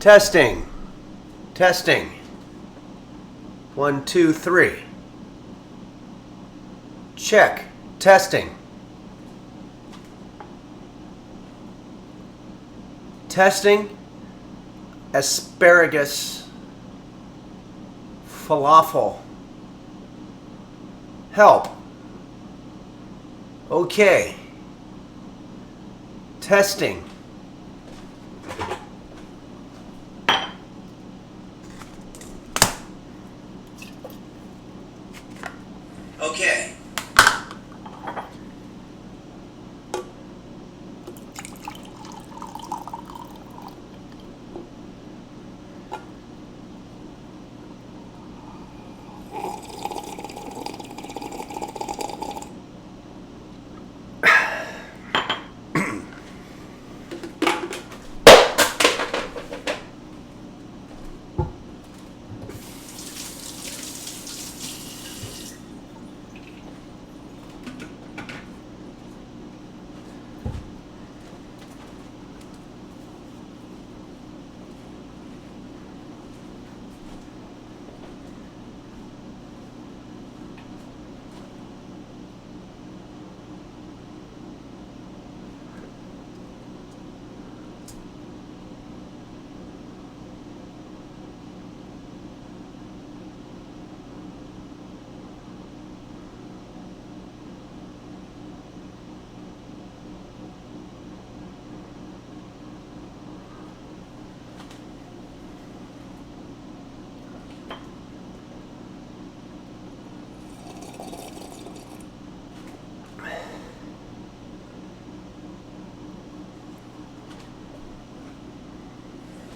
Testing. Testing. 1, 2, 3. Check. Testing. Testing. Asparagus. Falafel. Help. Okay. Testing. Okay.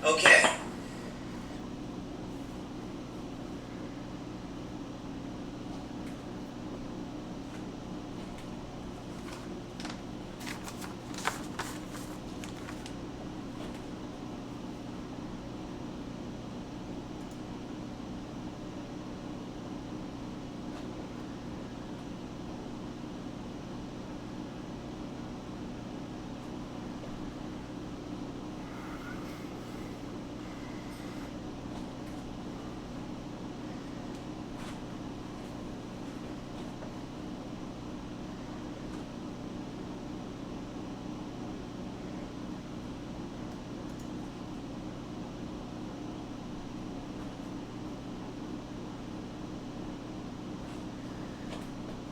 Okay.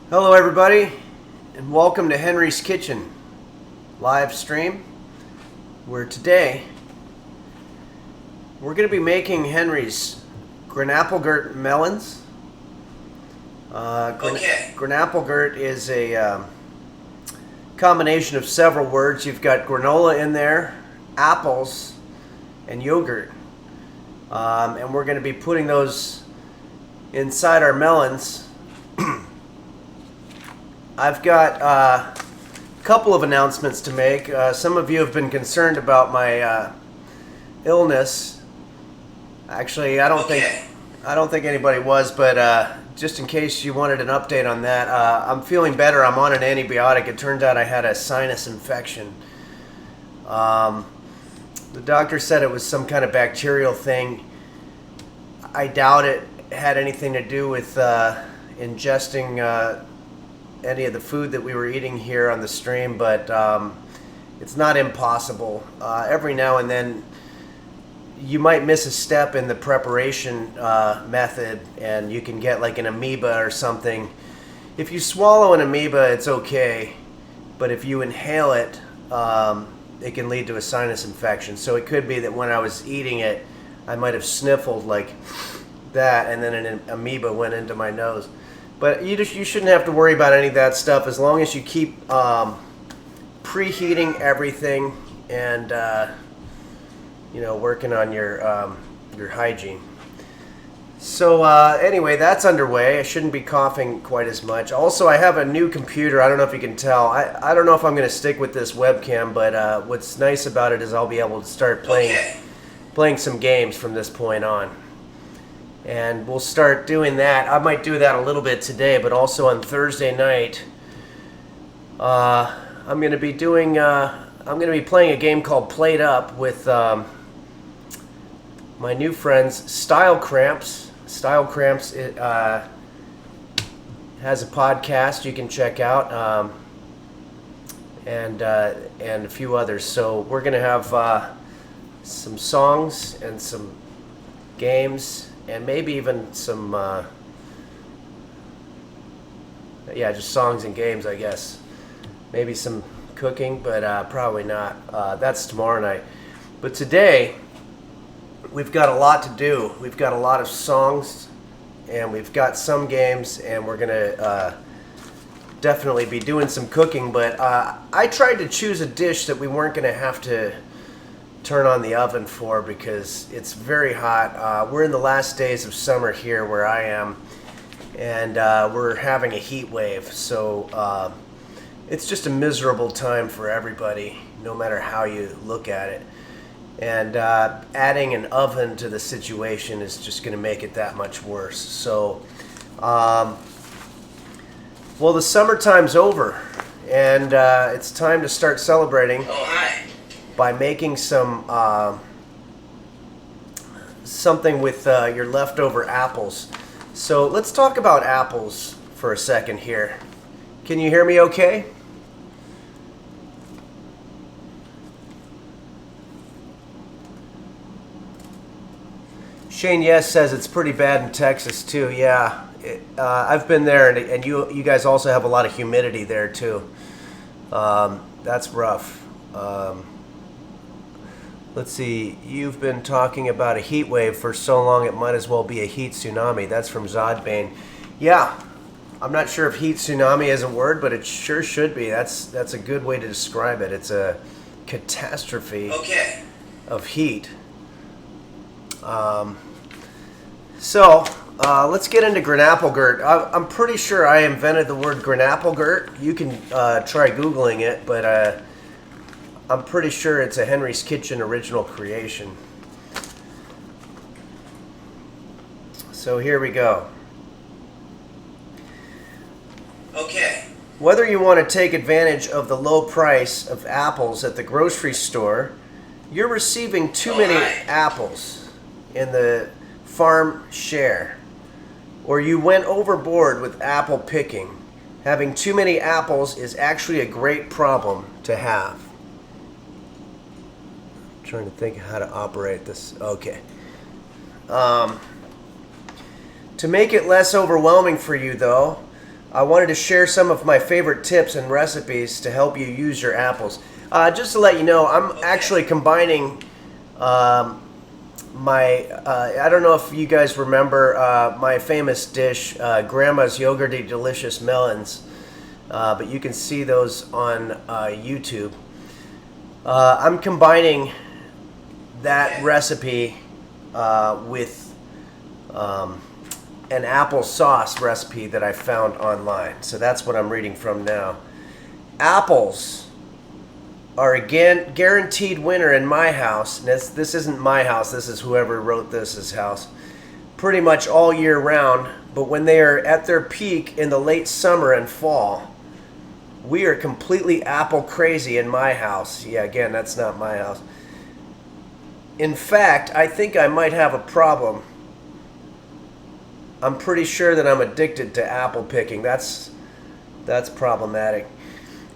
Hello everybody, and welcome to Henry's Kitchen live stream, where today we're going to be making Henry's Granapplegurt melons. Granapplegurt is a combination of several words. You've got granola in there, apples, and yogurt. And we're going to be putting those inside our melons. I've got a couple of announcements to make. Some of you have been concerned about my illness. Actually, I don't think anybody was, but just in case you wanted an update on that, I'm feeling better. I'm on an antibiotic. It turned out I had a sinus infection. The doctor said it was some kind of bacterial thing. I doubt it had anything to do with ingesting any of the food that we were eating here on the stream, but it's not impossible. Every now and then you might miss a step in the preparation method and you can get like an amoeba or something. If you swallow an amoeba, it's okay, but if you inhale it, it can lead to a sinus infection. So it could be that when I was eating it, I might have sniffled like that and then an amoeba went into my nose. But you shouldn't have to worry about any of that stuff as long as you keep preheating everything and working on your hygiene. So anyway, that's underway. I shouldn't be coughing quite as much. Also, I have a new computer. I don't know if you can tell. I don't know if I'm going to stick with this webcam, but what's nice about it is I'll be able to start playing some games from this point on. And we'll start doing that. I might do that a little bit today, but also on Thursday night, I'm going to be playing a game called Played Up with my new friends, Style Cramps. Style Cramps has a podcast you can check out, and a few others. So we're gonna have some songs and some games, and maybe even some just songs and games, I guess. Maybe some cooking, but probably not. That's tomorrow night. But today, we've got a lot to do. We've got a lot of songs, and we've got some games, and we're gonna definitely be doing some cooking. But I tried to choose a dish that we weren't gonna have to turn on the oven for because it's very hot. We're in the last days of summer here where I am, and we're having a heat wave, so it's just a miserable time for everybody, no matter how you look at it. And adding an oven to the situation is just going to make it that much worse. So, well, the summertime's over, and it's time to start celebrating by making some something with your leftover apples. So let's talk about apples for a second here. Can you hear me okay? Shane Yes says it's pretty bad in Texas too. Yeah, I've been there, and you guys also have a lot of humidity there too. That's rough. Let's see, you've been talking about a heat wave for so long it might as well be a heat tsunami. That's from Zodbane. Yeah, I'm not sure if heat tsunami is a word, but it sure should be. That's a good way to describe it. It's a catastrophe of heat. So let's get into Granapplegurt. I'm pretty sure I invented the word Granapplegurt. You can try Googling it, but I'm pretty sure it's a Henry's Kitchen original creation. So here we go. Okay. Whether you want to take advantage of the low price of apples at the grocery store, you're receiving too many apples in the farm share, or you went overboard with apple picking. Having too many apples is actually a great problem to have. Trying to think how to operate this. Okay. To make it less overwhelming for you, though, I wanted to share some of my favorite tips and recipes to help you use your apples. Just to let you know, I'm actually combining I don't know if you guys remember my famous dish, Grandma's Yogurty Delicious Melons, but you can see those on YouTube. I'm combining that recipe with an applesauce recipe that I found online. So that's what I'm reading from now. Apples are a guaranteed winner in my house. This isn't my house, this is whoever wrote this house. Pretty much all year round, but when they are at their peak in the late summer and fall, we are completely apple crazy in my house. Yeah, again, that's not my house. In fact, I think I might have a problem. I'm pretty sure that I'm addicted to apple picking. That's problematic.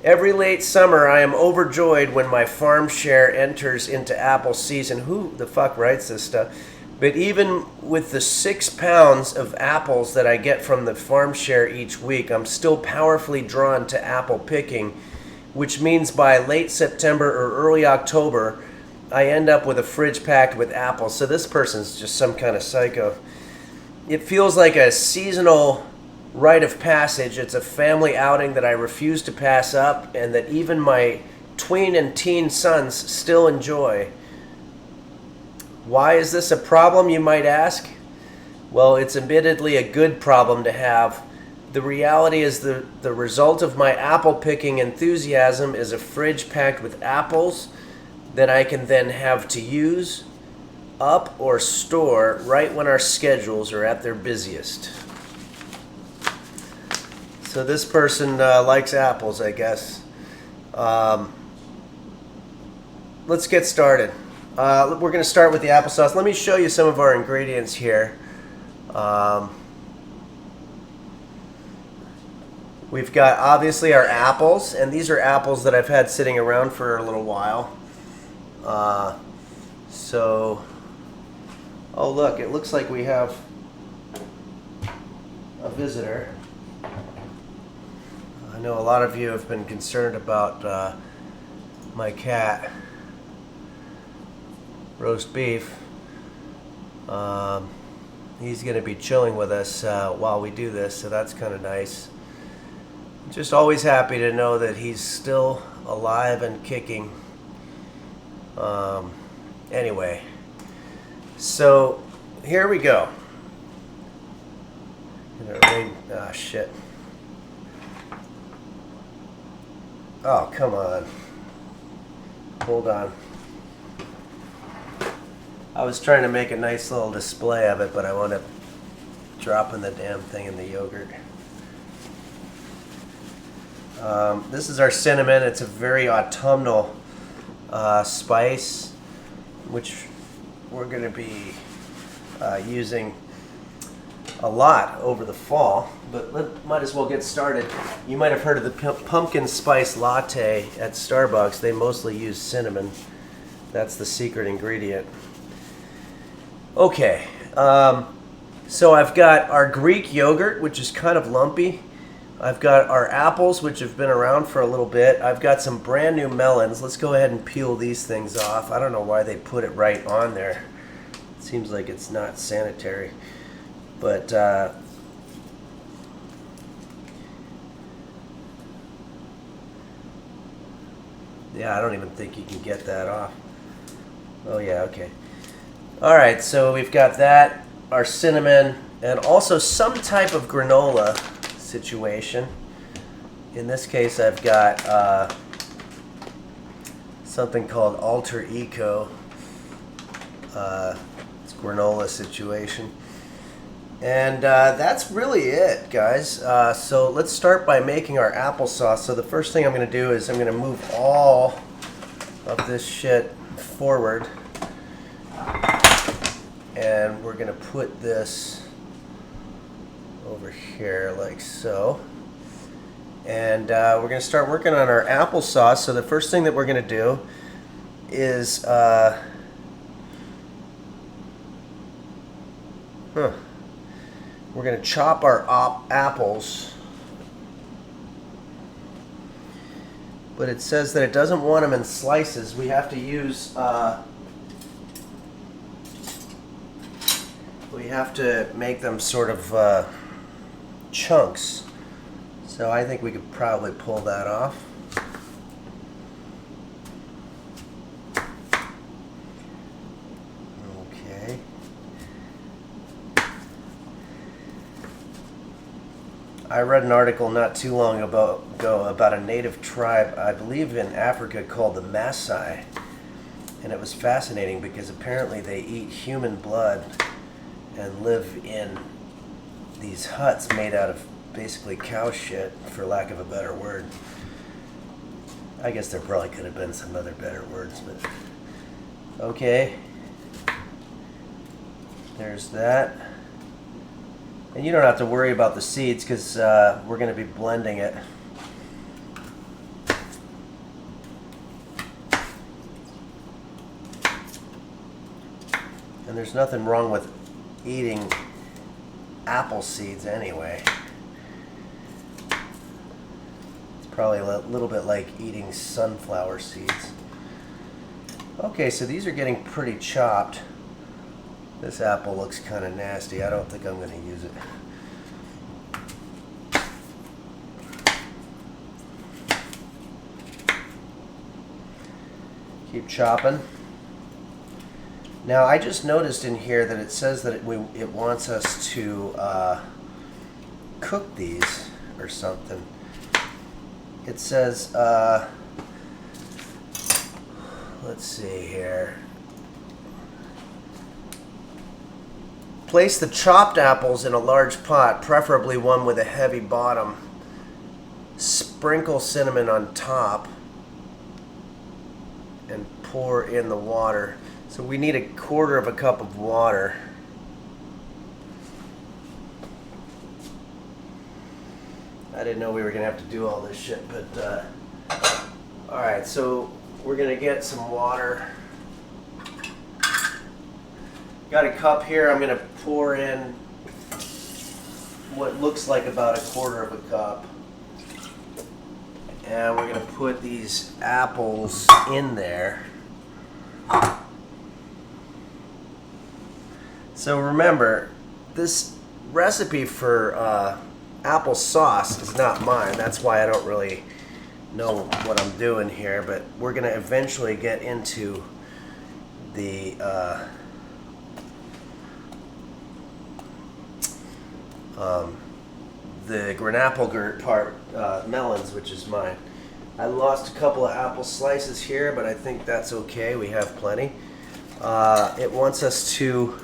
Every late summer, I am overjoyed when my farm share enters into apple season. Who the fuck writes this stuff? But even with the 6 pounds of apples that I get from the farm share each week, I'm still powerfully drawn to apple picking, which means by late September or early October, I end up with a fridge packed with apples. So this person's just some kind of psycho. It feels like a seasonal rite of passage. It's a family outing that I refuse to pass up, and that even my tween and teen sons still enjoy. Why is this a problem, you might ask? Well, it's admittedly a good problem to have. The reality is the result of my apple picking enthusiasm is a fridge packed with apples that I can then have to use up or store right when our schedules are at their busiest. So this person likes apples, I guess. Let's get started. we're going to start with the applesauce. Let me show you some of our ingredients here. We've got obviously our apples, and these are apples that I've had sitting around for a little while. Oh look, it looks like we have a visitor. I know a lot of you have been concerned about my cat, Roast Beef. He's going to be chilling with us while we do this, so that's kind of nice. Just always happy to know that he's still alive and kicking. Anyway, so here we go. Ah, shit. Oh, come on. Hold on. I was trying to make a nice little display of it, but I wound up dropping the damn thing in the yogurt. This is our cinnamon. It's a very autumnal spice, which we're going to be using a lot over the fall, but might as well get started. You might have heard of the pumpkin spice latte at Starbucks. They mostly use cinnamon. That's the secret ingredient. Okay, so I've got our Greek yogurt, which is kind of lumpy. I've got our apples, which have been around for a little bit. I've got some brand new melons. Let's go ahead and peel these things off. I don't know why they put it right on there. It seems like it's not sanitary. But yeah, I don't even think you can get that off. Oh yeah, okay. All right, so we've got that, our cinnamon, and also some type of granola situation. In this case, I've got something called Alter Eco. It's granola situation. And that's really it, guys. So let's start by making our applesauce. So the first thing I'm going to do is I'm going to move all of this shit forward. And we're going to put this over here like so. And we're going to start working on our applesauce. So the first thing that we're going to do is we're going to chop our apples, but it says that it doesn't want them in slices. We have to use we have to make them sort of chunks. So I think we could probably pull that off. Okay. I read an article not too long ago about a native tribe, I believe in Africa, called the Maasai. And it was fascinating because apparently they eat human blood and live in these huts made out of basically cow shit, for lack of a better word. I guess there probably could have been some other better words, but okay. There's that. And you don't have to worry about the seeds because we're going to be blending it. And there's nothing wrong with eating apple seeds anyway. It's probably a little bit like eating sunflower seeds. Okay, so these are getting pretty chopped. This apple looks kind of nasty. I don't think I'm going to use it. Keep chopping. Now I just noticed in here that it says that it wants us to cook these or something. It says, let's see here. Place the chopped apples in a large pot, preferably one with a heavy bottom. Sprinkle cinnamon on top and pour in the water. So we need 1/4 cup of water. I didn't know we were gonna have to do all this shit, but all right, so we're gonna get some water. Got a cup here. I'm gonna pour in what looks like about 1/4 cup. And we're gonna put these apples in there. So remember, this recipe for applesauce is not mine. That's why I don't really know what I'm doing here, but we're gonna eventually get into the Granapplegurt part, melons, which is mine. I lost a couple of apple slices here, but I think that's okay. We have plenty. It wants us to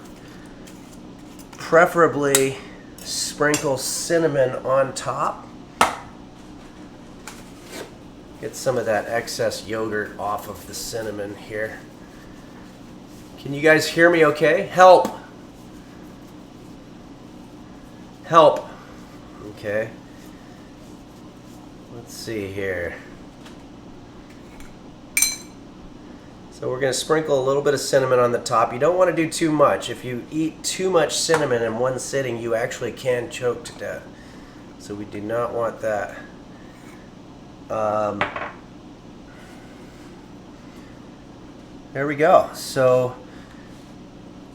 preferably sprinkle cinnamon on top. Get some of that excess yogurt off of the cinnamon here. Can you guys hear me okay? Help! Help! Okay. Let's see here. So we're going to sprinkle a little bit of cinnamon on the top. You don't want to do too much. If you eat too much cinnamon in one sitting, you actually can choke to death. So we do not want that. There we go. So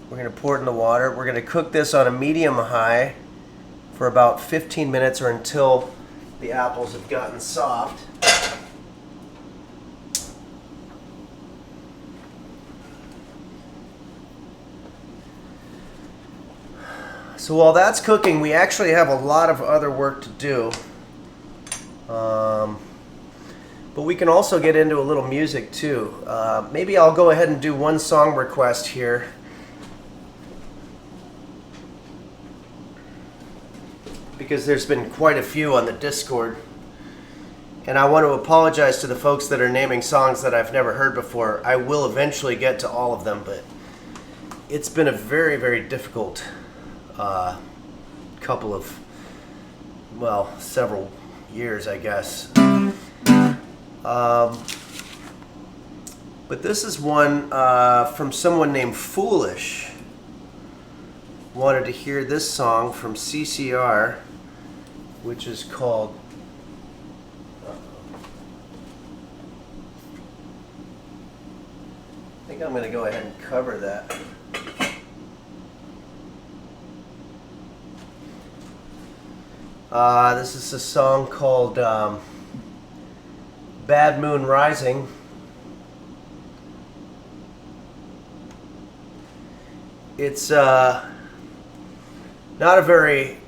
we're going to pour it in the water. We're going to cook this on a medium-high for about 15 minutes or until the apples have gotten soft. So while that's cooking, we actually have a lot of other work to do. But we can also get into a little music too. Maybe I'll go ahead and do one song request here. Because there's been quite a few on the Discord. And I want to apologize to the folks that are naming songs that I've never heard before. I will eventually get to all of them, but it's been a very, very difficult couple of, well, several years, I guess. But this is one from someone named Foolish. Wanted to hear this song from CCR, which is called I think I'm going to go ahead and cover that. This is a song called Bad Moon Rising. It's not a very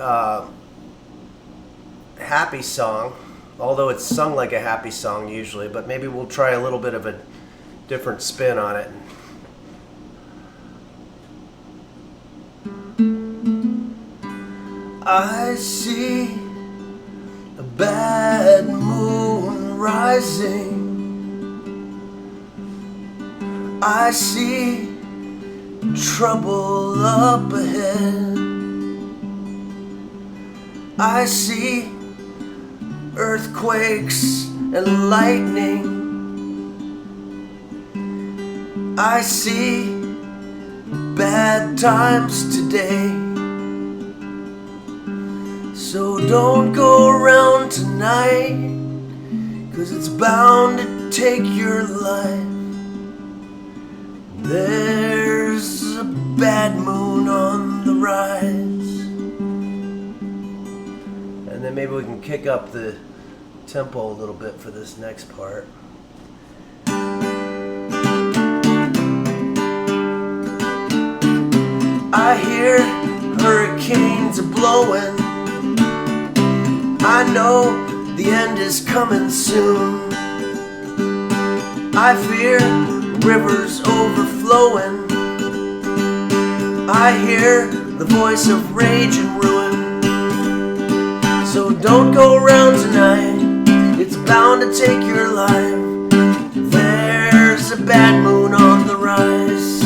happy song, although it's sung like a happy song usually, but maybe we'll try a little bit of a different spin on it. I see a bad moon rising. I see trouble up ahead. I see earthquakes and lightning. I see bad times today. So don't go around tonight, 'cause it's bound to take your life. There's a bad moon on the rise. And then maybe we can kick up the tempo a little bit for this next part. I hear hurricanes are blowing. I know the end is coming soon. I fear rivers overflowing. I hear the voice of rage and ruin. So don't go around tonight, it's bound to take your life. There's a bad moon on the rise.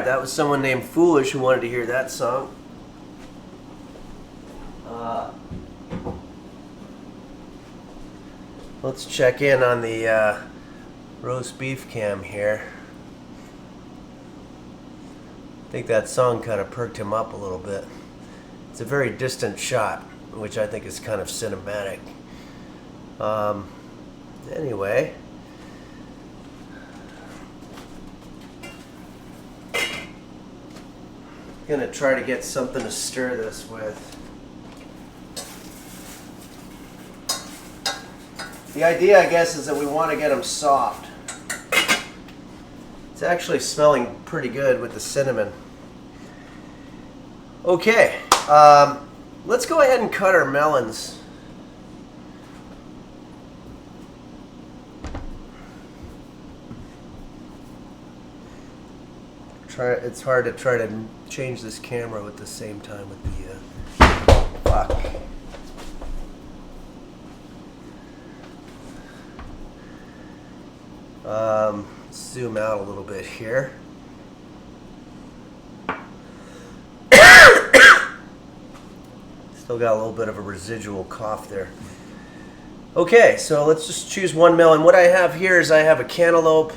Alright, that was someone named Foolish who wanted to hear that song. Let's check in on the roast beef cam here. I think that song kind of perked him up a little bit. It's a very distant shot, which I think is kind of cinematic. Anyway. Gonna try to get something to stir this with. The idea, I guess, is that we want to get them soft. It's actually smelling pretty good with the cinnamon. Okay, let's go ahead and cut our melons. It's hard to try to change this camera at the same time with the fuck. Zoom out a little bit here. Still got a little bit of a residual cough there. Okay, so let's just choose one melon. What I have here is I have a cantaloupe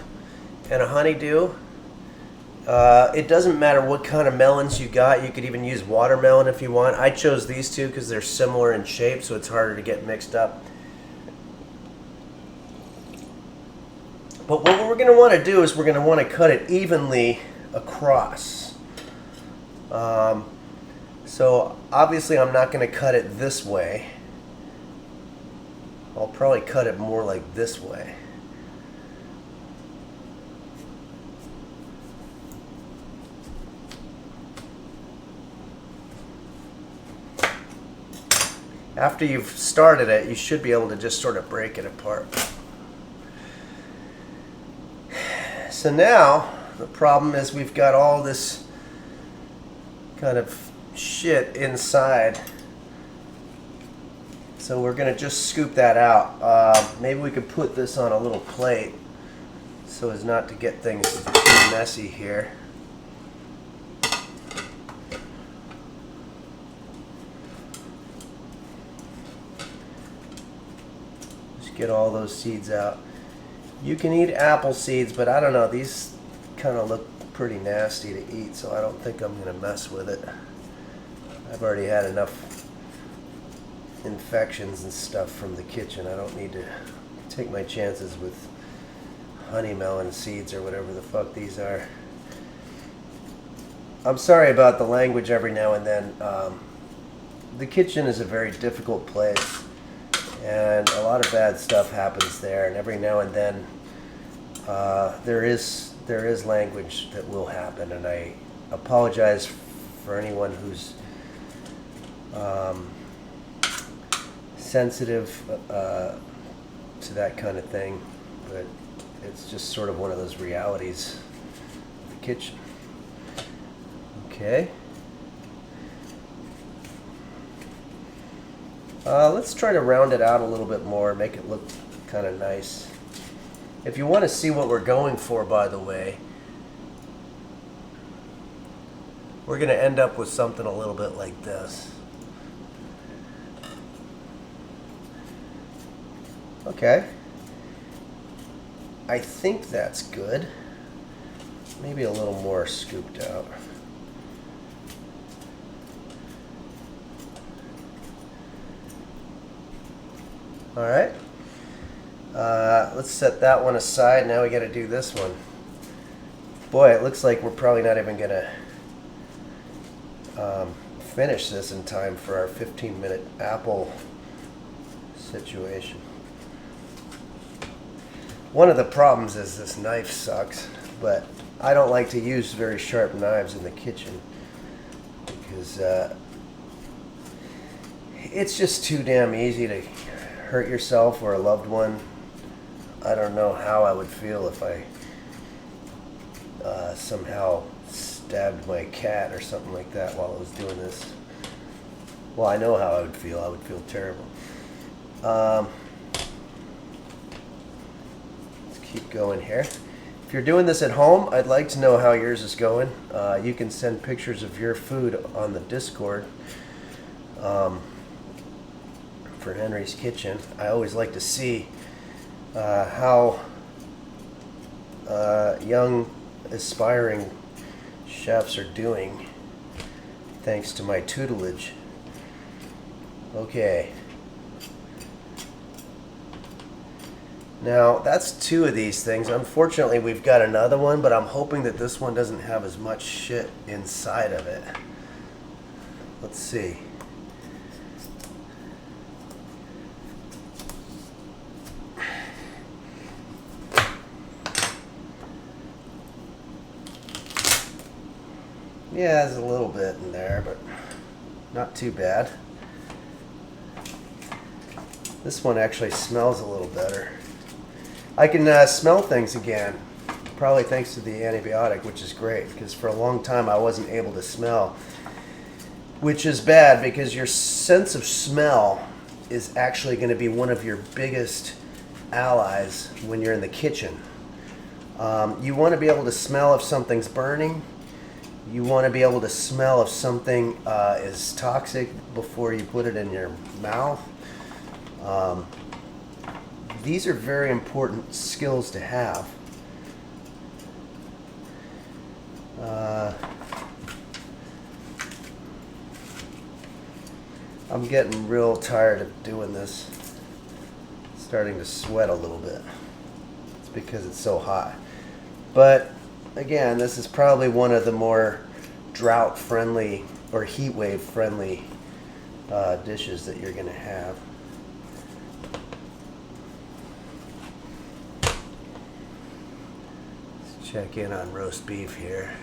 and a honeydew. It doesn't matter what kind of melons you got. You could even use watermelon if you want. I chose these two because they're similar in shape, so it's harder to get mixed up. But what we're going to want to do is we're going to want to cut it evenly across. So obviously I'm not going to cut it this way. I'll probably cut it more like this way. After you've started it, you should be able to just sort of break it apart. So now, the problem is we've got all this kind of shit inside. So we're going to just scoop that out. Maybe we could put this on a little plate so as not to get things too messy here. Just get all those seeds out. You can eat apple seeds, but I don't know, these kind of look pretty nasty to eat, so I don't think I'm going to mess with it. I've already had enough infections and stuff from the kitchen. I don't need to take my chances with honey melon seeds or whatever the fuck these are. I'm sorry about the language every now and then. The kitchen is a very difficult place, and a lot of bad stuff happens there, and every now and then there is language that will happen, and I apologize for anyone who's sensitive to that kind of thing, but it's just sort of one of those realities of the kitchen. Okay. Let's try to round it out a little bit more, make it look kind of nice. If you want to see what we're going for, by the way, we're going to end up with something a little bit like this. Okay. I think that's good. Maybe a little more scooped out. All right. Let's set that one aside. Now we got to do this one. Boy, it looks like we're probably not even going to finish this in time for our 15-minute apple situation. One of the problems is this knife sucks, but I don't like to use very sharp knives in the kitchen because it's just too damn easy to hurt yourself or a loved one. I don't know how I would feel if I somehow stabbed my cat or something like that while I was doing this. Well, I know how I would feel. I would feel terrible. Let's keep going here. If you're doing this at home, I'd like to know how yours is going. You can send pictures of your food on the Discord for Henry's Kitchen. I always like to see how young aspiring chefs are doing thanks to my tutelage. Okay. Now, that's 2 of these things. Unfortunately, we've got another one, but I'm hoping that this one doesn't have as much shit inside of it. Let's see. Yeah, there's a little bit in there, but not too bad. This one actually smells a little better. I can smell things again, probably thanks to the antibiotic, which is great, because for a long time I wasn't able to smell, which is bad because your sense of smell is actually going to be one of your biggest allies when you're in the kitchen. You want to be able to smell if something's burning. You want to be able to smell if something is toxic before you put it in your mouth. These are very important skills to have. I'm getting real tired of doing this. Starting to sweat a little bit. It's because it's so hot. But again, this is probably one of the more drought friendly or heat wave friendly dishes that you're going to have. Let's check in on roast beef here.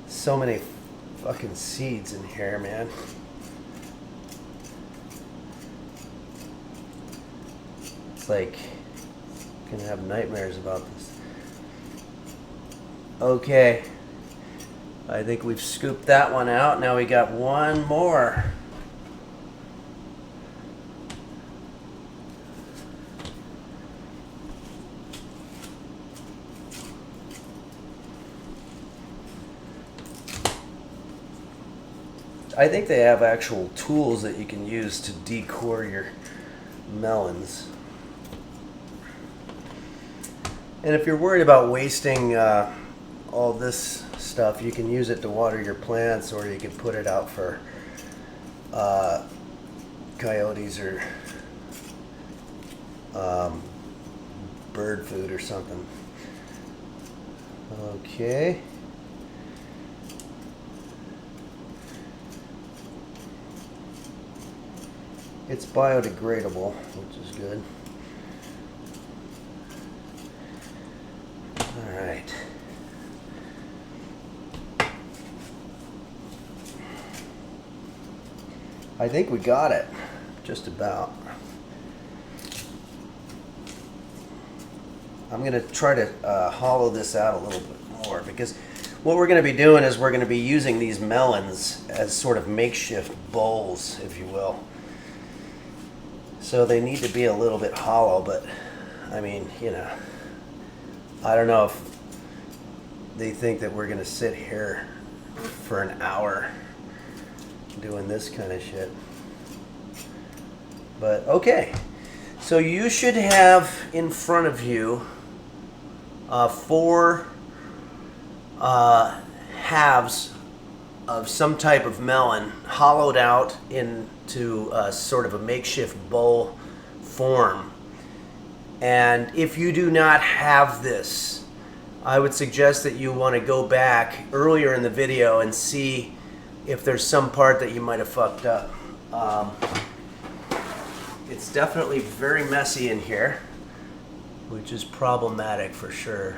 So many fucking seeds in here, man. It's like I'm gonna have nightmares about this. Okay, I think we've scooped that one out. Now we got one more. I think they have actual tools that you can use to decore your melons. And if you're worried about wasting all this stuff, you can use it to water your plants, or you can put it out for coyotes or bird food or something. Okay. It's biodegradable, which is good. All right. I think we got it, just about. I'm going to try to hollow this out a little bit more, because what we're going to be doing is we're going to be using these melons as sort of makeshift bowls, if you will. So they need to be a little bit hollow, but I mean, you know, I don't know if they think that we're going to sit here for an hour doing this kind of shit. But okay, so you should have in front of you 4 halves of some type of melon hollowed out into sort of a makeshift bowl form. And if you do not have this, I would suggest that you want to go back earlier in the video and see if there's some part that you might have fucked up. It's definitely very messy in here, which is problematic for sure.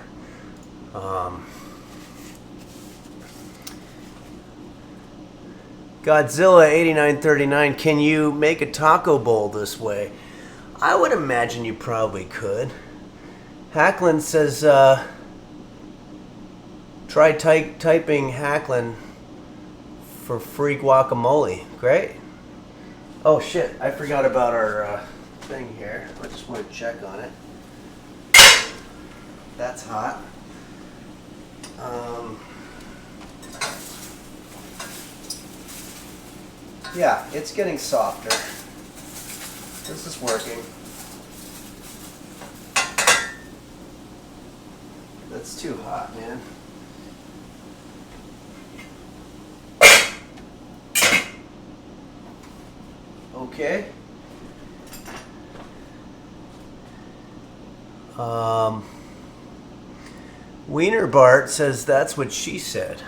Godzilla 8939, can you make a taco bowl this way? I would imagine you probably could. Hacklin says, try typing Hacklin for free guacamole. Great. Oh shit, I forgot about our thing here. I just want to check on it. That's hot. Yeah, it's getting softer. This is working. That's too hot, man. Okay. Wiener Bart says that's what she said.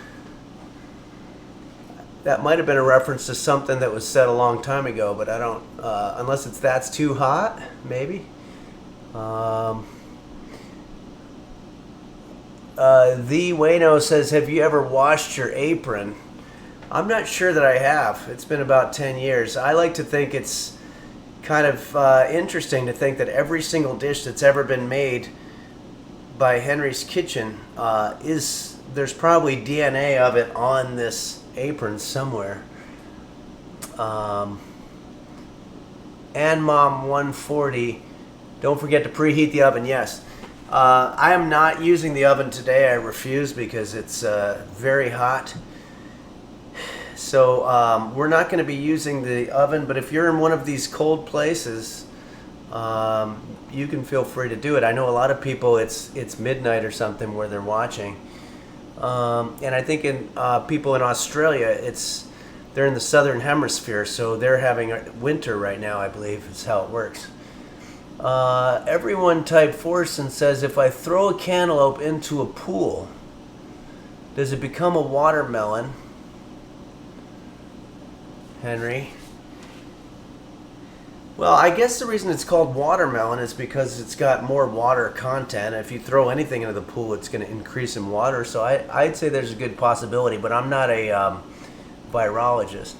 That might have been a reference to something that was said a long time ago, but I don't, unless that's too hot, maybe. The Wayno says, have you ever washed your apron? I'm not sure that I have. It's been about 10 years. I like to think it's kind of interesting to think that every single dish that's ever been made by Henry's Kitchen there's probably DNA of it on this apron somewhere. And Mom 140, don't forget to preheat the oven. Yes. I am not using the oven today. I refuse because it's very hot. So we're not going to be using the oven, but if you're in one of these cold places, you can feel free to do it. I know a lot of people, it's midnight or something where they're watching. And I think in people in Australia, they're in the southern hemisphere, so they're having winter right now, I believe is how it works. Everyone type Forson says, if I throw a cantaloupe into a pool, does it become a watermelon? Henry? Well, I guess the reason it's called watermelon is because it's got more water content. If you throw anything into the pool, it's going to increase in water. So I'd say there's a good possibility, but I'm not a virologist.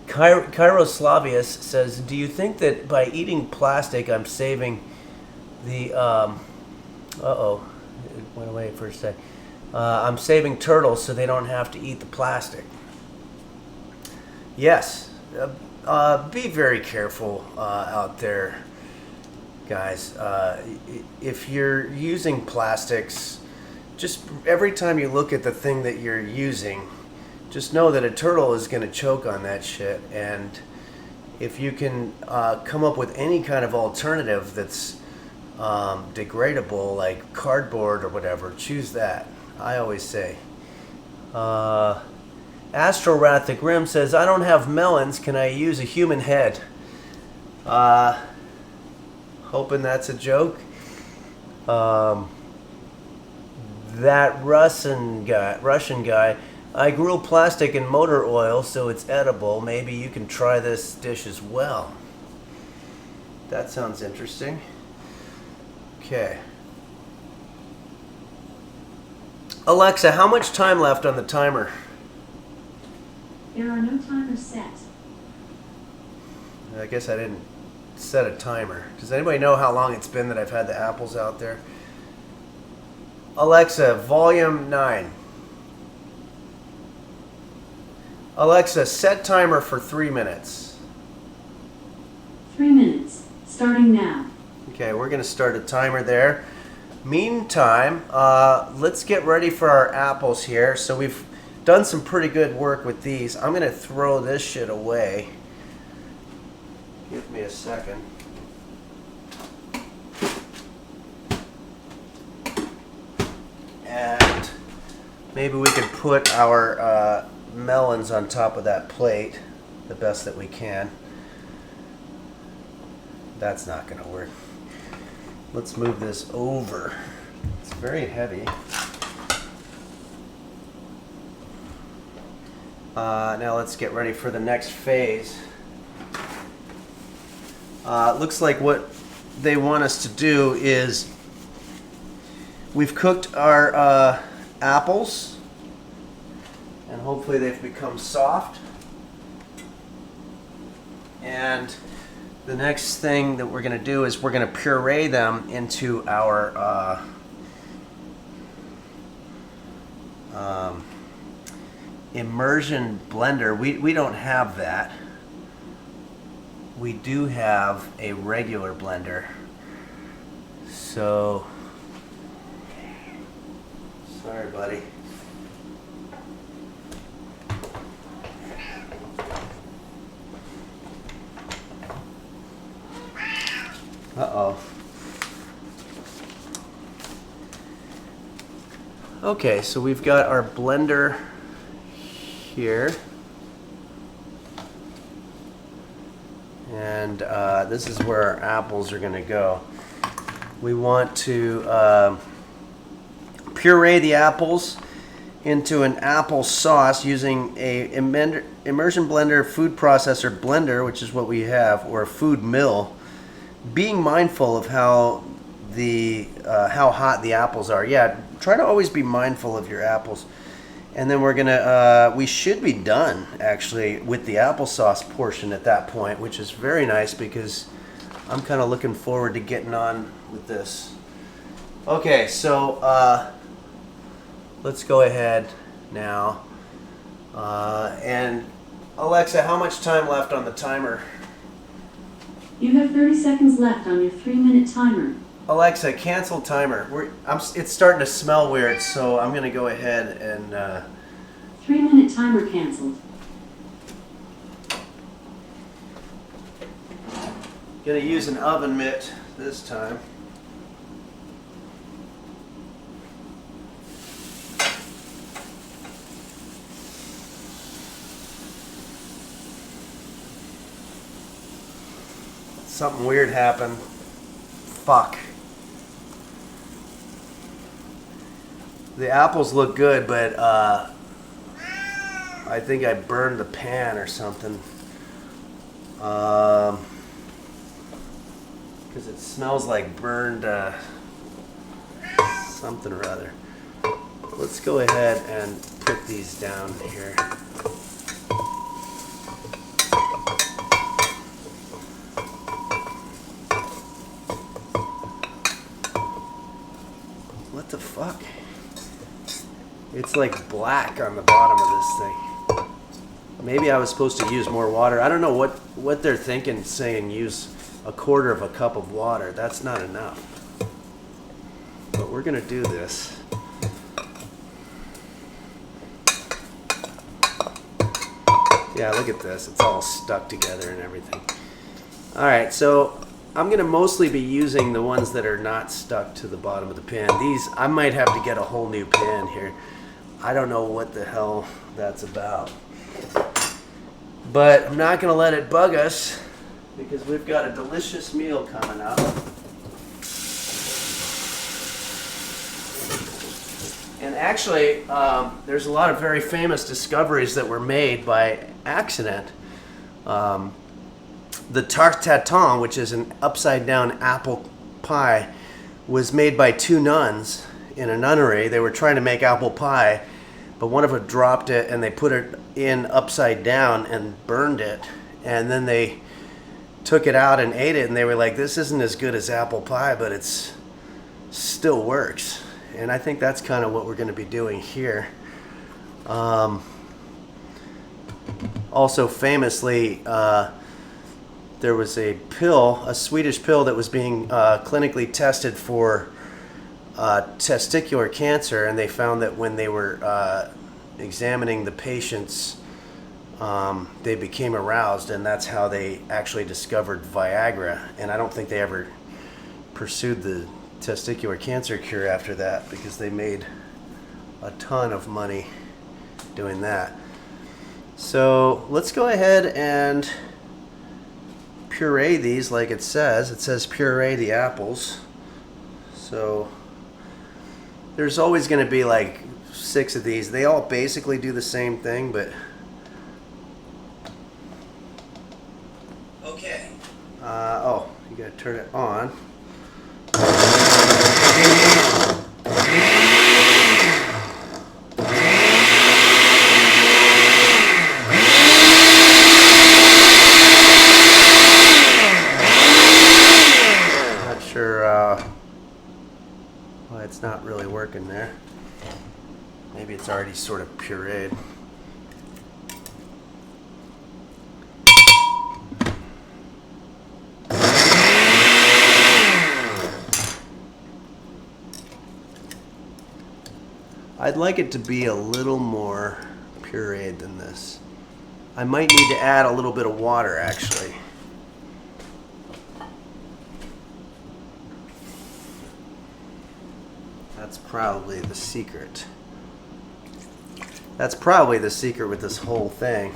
Kairoslavius says, do you think that by eating plastic, I'm saving the... uh-oh, it went away for a sec. I'm saving turtles so they don't have to eat the plastic. Yes. Be very careful out there, guys. If you're using plastics, just every time you look at the thing that you're using, just know that a turtle is going to choke on that shit. And if you can come up with any kind of alternative that's degradable, like cardboard or whatever, choose that. I always say. Astro Wrath the Grim says, I don't have melons. Can I use a human head? Hoping that's a joke. That Russian guy, I grill plastic in motor oil so it's edible. Maybe you can try this dish as well. That sounds interesting. Okay. Alexa, how much time left on the timer? There are no timers set. I guess I didn't set a timer. Does anybody know how long it's been that I've had the apples out there? Alexa, volume 9. Alexa, set timer for 3 minutes. 3 minutes, starting now. Okay, we're going to start a timer there. Meantime, let's get ready for our apples here. So we've done some pretty good work with these. I'm going to throw this shit away. Give me a second. And maybe we could put our melons on top of that plate the best that we can. That's not going to work. Let's move this over. It's very heavy. Now let's get ready for the next phase. Looks like what they want us to do is we've cooked our apples and hopefully they've become soft. And the next thing that we're going to do is we're going to puree them into our immersion blender. We don't have that. We do have a regular blender. So, sorry, buddy. Uh-oh. Okay, so we've got our blender here. And this is where our apples are going to go. We want to puree the apples into an apple sauce using a immersion blender, food processor blender, which is what we have, or a food mill. Being mindful of how hot the apples are. Yeah, try to always be mindful of your apples. And then we're gonna we should be done actually with the applesauce portion at that point, which is very nice because I'm kind of looking forward to getting on with this. Okay, so let's go ahead now. And Alexa, how much time left on the timer? You have 30 seconds left on your 3-minute timer. Alexa, cancel timer. It's starting to smell weird, so I'm gonna go ahead and 3-minute timer canceled. gonna use an oven mitt this time. Something weird happened. Fuck. The apples look good, but I think I burned the pan or something. Because it smells like burned something or other. Let's go ahead and put these down here. What the fuck? It's like black on the bottom of this thing. Maybe I was supposed to use more water. I don't know what they're thinking, saying use a quarter of a cup of water. That's not enough. But we're gonna do this. Yeah, look at this. It's all stuck together and everything. Alright, so I'm gonna mostly be using the ones that are not stuck to the bottom of the pan. These, I might have to get a whole new pan here. I don't know what the hell that's about. But I'm not gonna let it bug us because we've got a delicious meal coming up. And actually, there's a lot of very famous discoveries that were made by accident. The tarte tatin, which is an upside-down apple pie, was made by two nuns in a nunnery. They were trying to make apple pie, but one of them dropped it and they put it in upside down and burned it. And then they took it out and ate it, and they were like, this isn't as good as apple pie, but it's still works. And I think that's kind of what we're going to be doing here. Also famously, there was a pill, a Swedish pill that was being clinically tested for testicular cancer, and they found that when they were examining the patients, they became aroused, and that's how they actually discovered Viagra. And I don't think they ever pursued the testicular cancer cure after that because they made a ton of money doing that. So let's go ahead and puree these like it says. It says puree the apples. So there's always going to be like 6 of these. They all basically do the same thing, but okay. Oh, you got to turn it on. why it's not really working there. Maybe it's already sort of pureed. I'd like it to be a little more pureed than this. I might need to add a little bit of water, actually. That's probably the secret. That's probably the secret with this whole thing.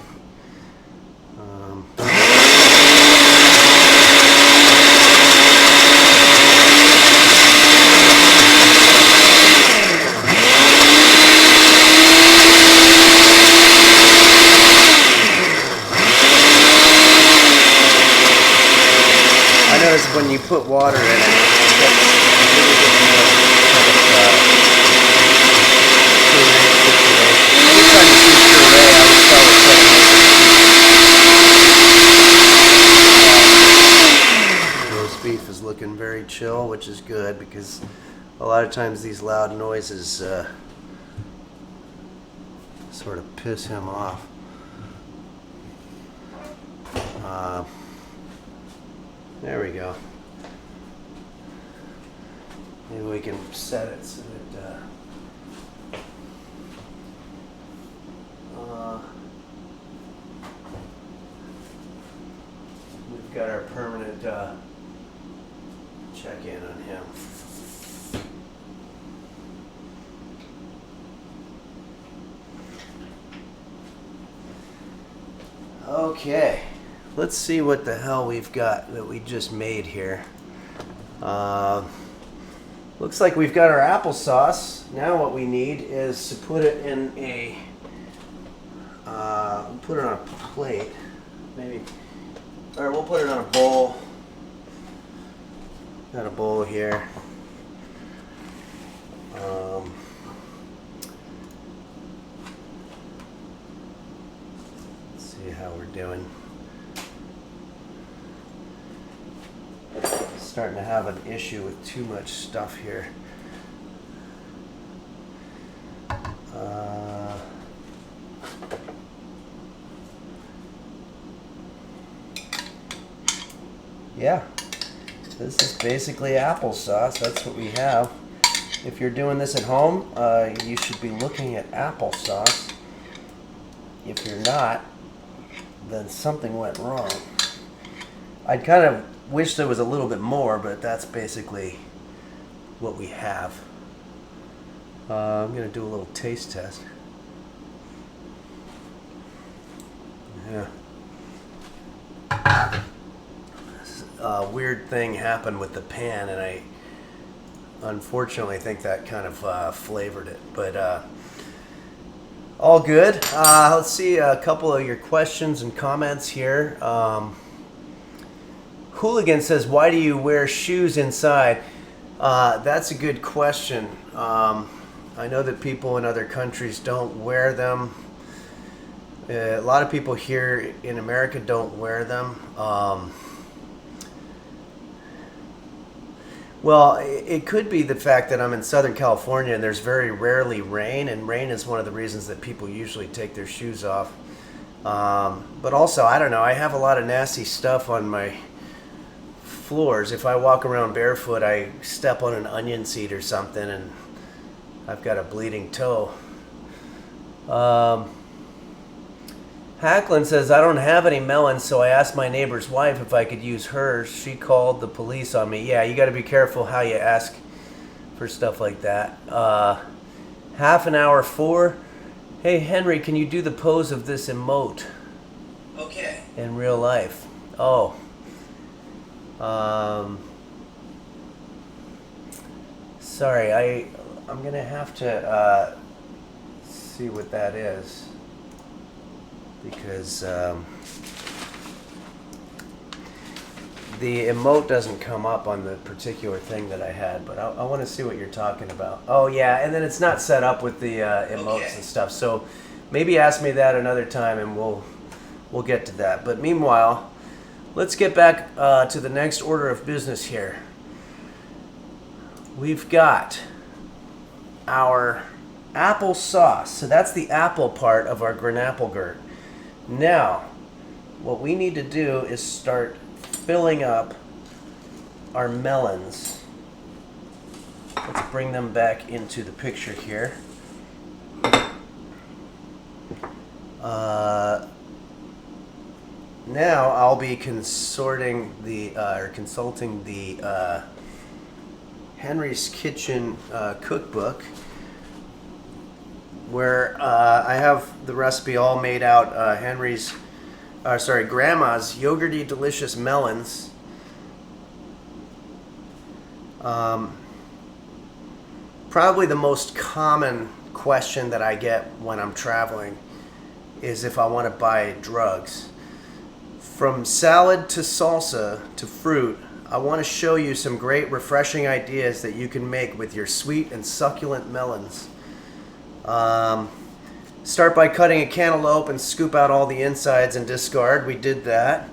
When you put water in it, it gets a little bit more kind of puree situation. Roast beef is looking very chill, which is good because a lot of times these loud noises sort of piss him off. There we go. Maybe we can set it so that we've got our permanent check-in on him. Okay. Let's see what the hell we've got that we just made here. Looks like we've got our applesauce. Now what we need is to put it in a, put it on a plate. Maybe, or we'll put it on a bowl. Got a bowl here. Let's see how we're doing. Starting to have an issue with too much stuff here. Yeah, this is basically applesauce. That's what we have. If you're doing this at home, you should be looking at applesauce. If you're not, then something went wrong. I'd kind of wish there was a little bit more, but that's basically what we have. I'm going to do a little taste test. Yeah. A weird thing happened with the pan, and I unfortunately think that kind of flavored it, but all good. Let's see a couple of your questions and comments here. Hooligan says, why do you wear shoes inside? That's a good question. I know that people in other countries don't wear them. A lot of people here in America don't wear them. Well, it could be the fact that I'm in Southern California and there's very rarely rain, and rain is one of the reasons that people usually take their shoes off. But also, I don't know, I have a lot of nasty stuff on my floors. If I walk around barefoot, I step on an onion seed or something and I've got a bleeding toe. Hacklin says, I don't have any melons, so I asked my neighbor's wife if I could use hers. She called the police on me. Yeah, you got to be careful how you ask for stuff like that. Half an hour 4. Hey, Henry, can you do the pose of this emote? Okay. In real life. Oh. Sorry, I'm going to have to see what that is. Because the emote doesn't come up on the particular thing that I had, but I want to see what you're talking about. Oh yeah, and then it's not set up with the emotes and stuff. So maybe ask me that another time, and we'll get to that. But meanwhile, let's get back to the next order of business here. we've got our applesauce. So that's the apple part of our Granapplegurt. Now, what we need to do is start filling up our melons. Let's bring them back into the picture here. Now I'll be consulting the Henry's Kitchen cookbook, where I have the recipe all made out. Grandma's yogurty delicious melons. Probably the most common question that I get when I'm traveling is if I want to buy drugs. From salad to salsa to fruit, I want to show you some great refreshing ideas that you can make with your sweet and succulent melons. Start by cutting a cantaloupe and scoop out all the insides and discard. We did that.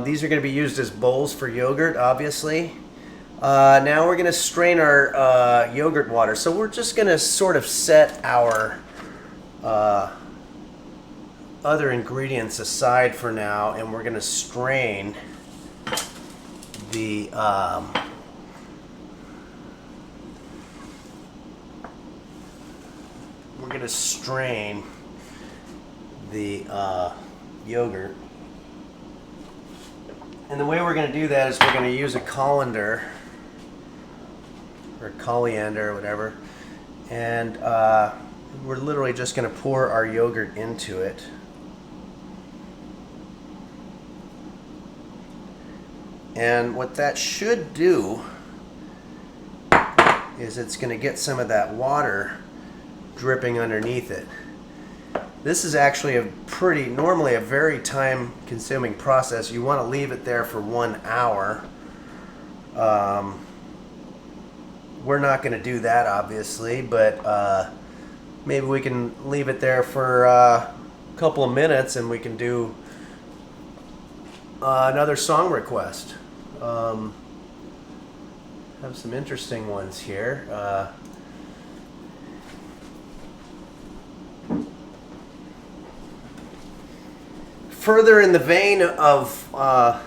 These are going to be used as bowls for yogurt, obviously. Now we're going to strain our yogurt water. So we're just going to sort of set our other ingredients aside for now, and we're going to strain the yogurt. And the way we're going to do that is we're going to use a colander or coriander or whatever, and we're literally just going to pour our yogurt into it. And what that should do is it's going to get some of that water dripping underneath it. This is actually normally a very time-consuming process. You want to leave it there for 1 hour. We're not going to do that, obviously, but maybe we can leave it there for a couple of minutes and we can do another song request. Have some interesting ones here. Further in the vein of, I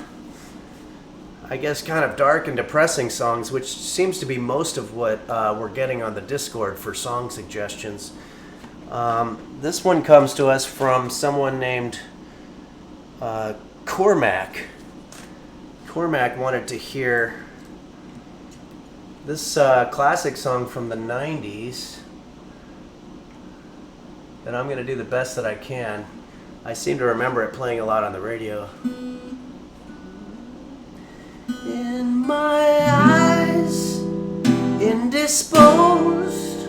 guess, kind of dark and depressing songs, which seems to be most of what we're getting on the Discord for song suggestions. This one comes to us from someone named Cormac. Cormac wanted to hear this classic song from the 90s that I'm going to do the best that I can. I seem to remember it playing a lot on the radio. In my eyes, indisposed,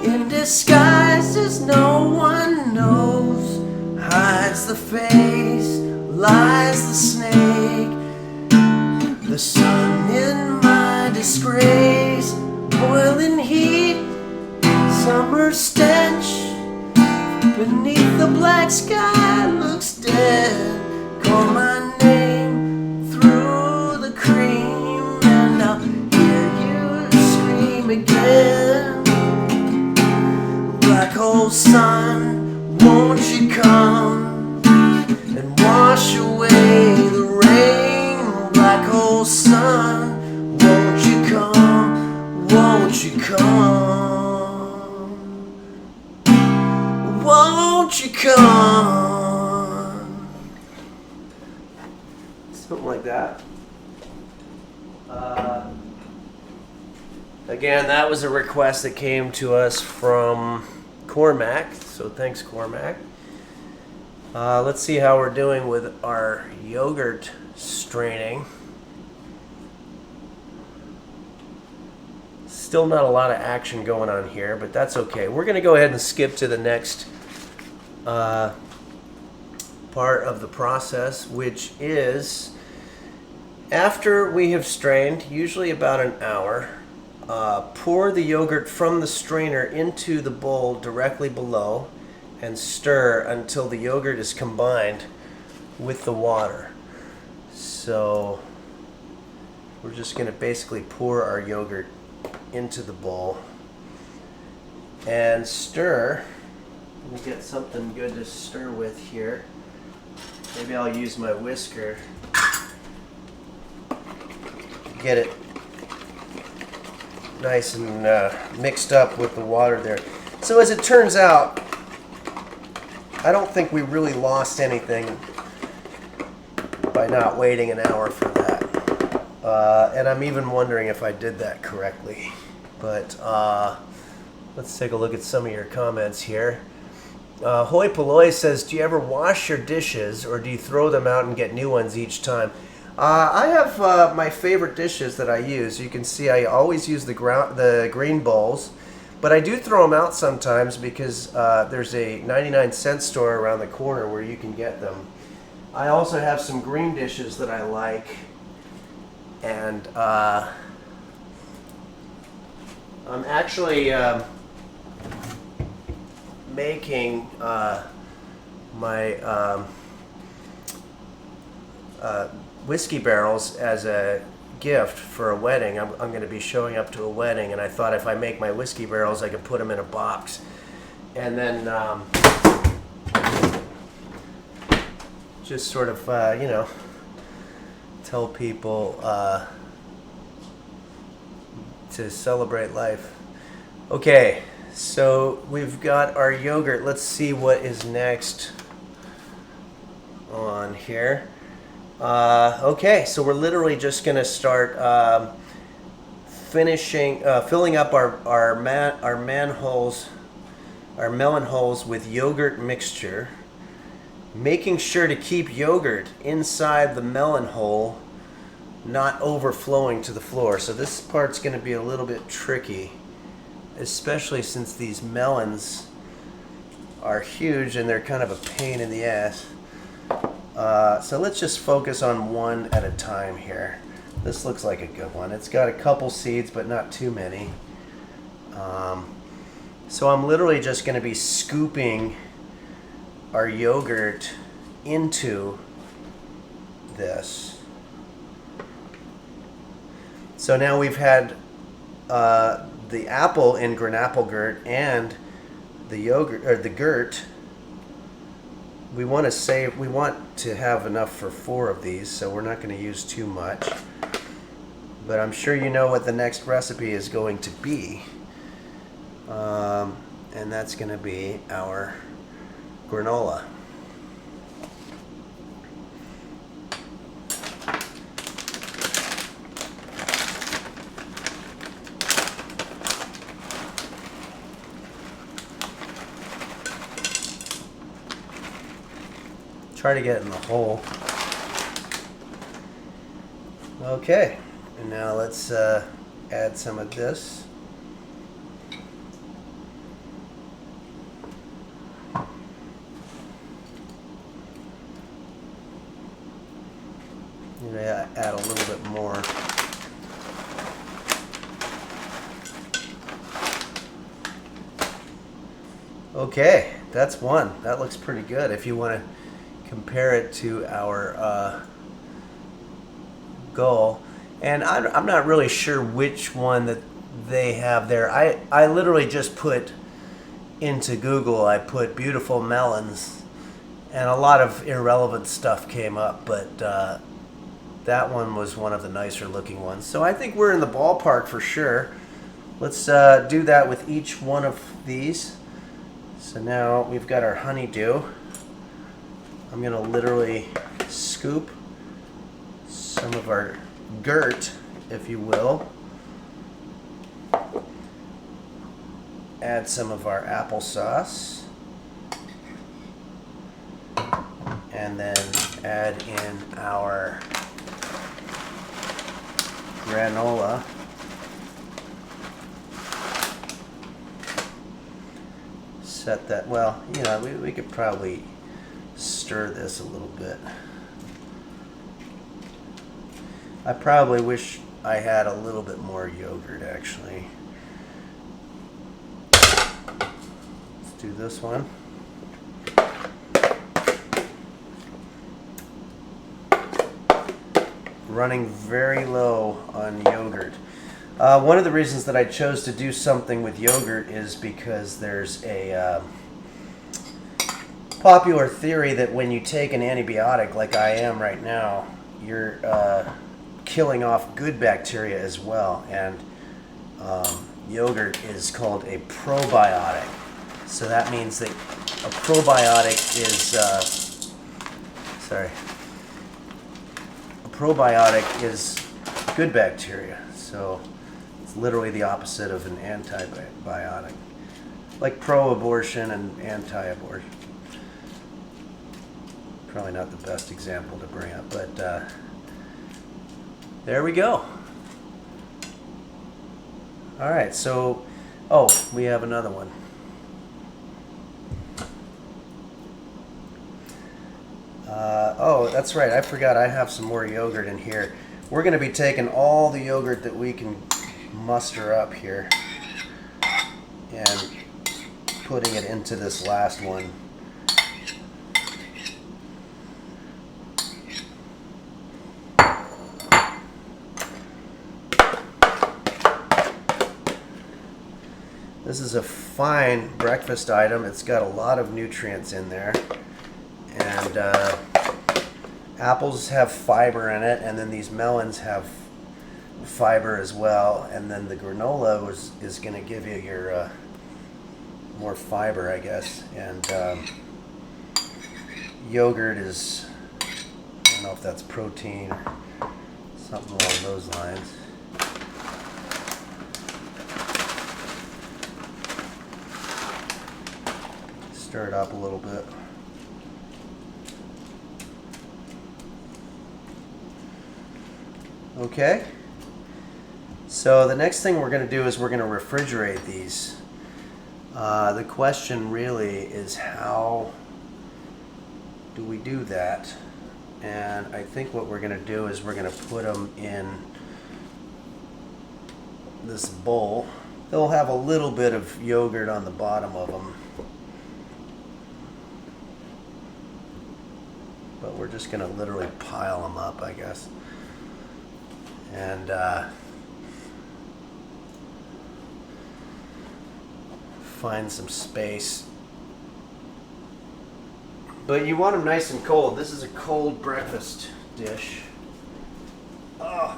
in disguise as no one knows, hides the face, lies the snake, the sun in my disgrace, boiling heat, summer stench, beneath the black sky looks dead. Call my name through the cream, and I'll hear you scream again. Black hole sun, won't you come and wash away the rain? Black hole sun, won't you come, won't you come? Won't you come? Something like that. Again, that was a request that came to us from Cormac, so thanks, Cormac. Let's see how we're doing with our yogurt straining. Still not a lot of action going on here, but that's okay. We're going to go ahead and skip to the next part of the process, which is after we have strained, usually about an hour, pour the yogurt from the strainer into the bowl directly below and stir until the yogurt is combined with the water. So we're just going to basically pour our yogurt into the bowl and stir. Let me get something good to stir with here. Maybe I'll use my whisker. Get it nice and mixed up with the water there. So as it turns out, I don't think we really lost anything by not waiting an hour for that. And I'm even wondering if I did that correctly. But let's take a look at some of your comments here. Hoi Polloi says, do you ever wash your dishes or do you throw them out and get new ones each time? I have my favorite dishes that I use. You can see I always use the green bowls, but I do throw them out sometimes because there's a 99-cent store around the corner where you can get them. I also have some green dishes that I like, and I'm actually making my whiskey barrels as a gift for a wedding. I'm going to be showing up to a wedding, and I thought if I make my whiskey barrels, I could put them in a box, and then just sort of, you know, tell people to celebrate life. Okay, so we've got our yogurt. Let's see what is next on here. Okay, so we're literally just going to start filling up our melon holes with yogurt mixture, making sure to keep yogurt inside the melon hole, not overflowing to the floor. So this part's going to be a little bit tricky, especially since these melons are huge and they're kind of a pain in the ass. So let's just focus on one at a time here. This looks like a good one. It's got a couple seeds, but not too many. So I'm literally just going to be scooping our yogurt into this. So now we've had the apple in Granapplegurt and the yogurt, or the gurt. We want to have enough for 4 of these, so we're not going to use too much. But I'm sure you know what the next recipe is going to be. And that's going to be our granola. Try to get in the hole. Okay, and now let's add some of this. I'm gonna add a little bit more. Okay, that's one. That looks pretty good. If you want to compare it to our goal, and I'm not really sure which one that they have there. I literally just put into Google, I put beautiful melons, and a lot of irrelevant stuff came up, but that one was one of the nicer looking ones. So I think we're in the ballpark for sure. Let's do that with each one of these. So now we've got our honeydew. I'm going to literally scoop some of our gurt, if you will. Add some of our applesauce. And then add in our granola. Set that, well, you know, we could probably stir this a little bit. I probably wish I had a little bit more yogurt, actually. Let's do this one. Running very low on yogurt. One of the reasons that I chose to do something with yogurt is because there's a popular theory that when you take an antibiotic like I am right now, you're killing off good bacteria as well. And yogurt is called a probiotic. So that means that a probiotic is, a probiotic is good bacteria. So it's literally the opposite of an antibiotic. Like pro-abortion and anti-abortion. Probably not the best example to bring up, but there we go. All right, so, we have another one. That's right, I forgot I have some more yogurt in here. We're going to be taking all the yogurt that we can muster up here and putting it into this last one. This is a fine breakfast item. It's got a lot of nutrients in there. And apples have fiber in it, and then these melons have fiber as well. And then the granola is going to give you your more fiber, I guess. And yogurt is, I don't know if that's protein or something along those lines. Stir it up a little bit. Okay. So the next thing we're going to do is we're going to refrigerate these. The question really is, how do we do that? And I think what we're going to do is we're going to put them in this bowl. They'll have a little bit of yogurt on the bottom of them. But we're just going to literally pile them up, I guess. And find some space. But you want them nice and cold. This is a cold breakfast dish. Oh.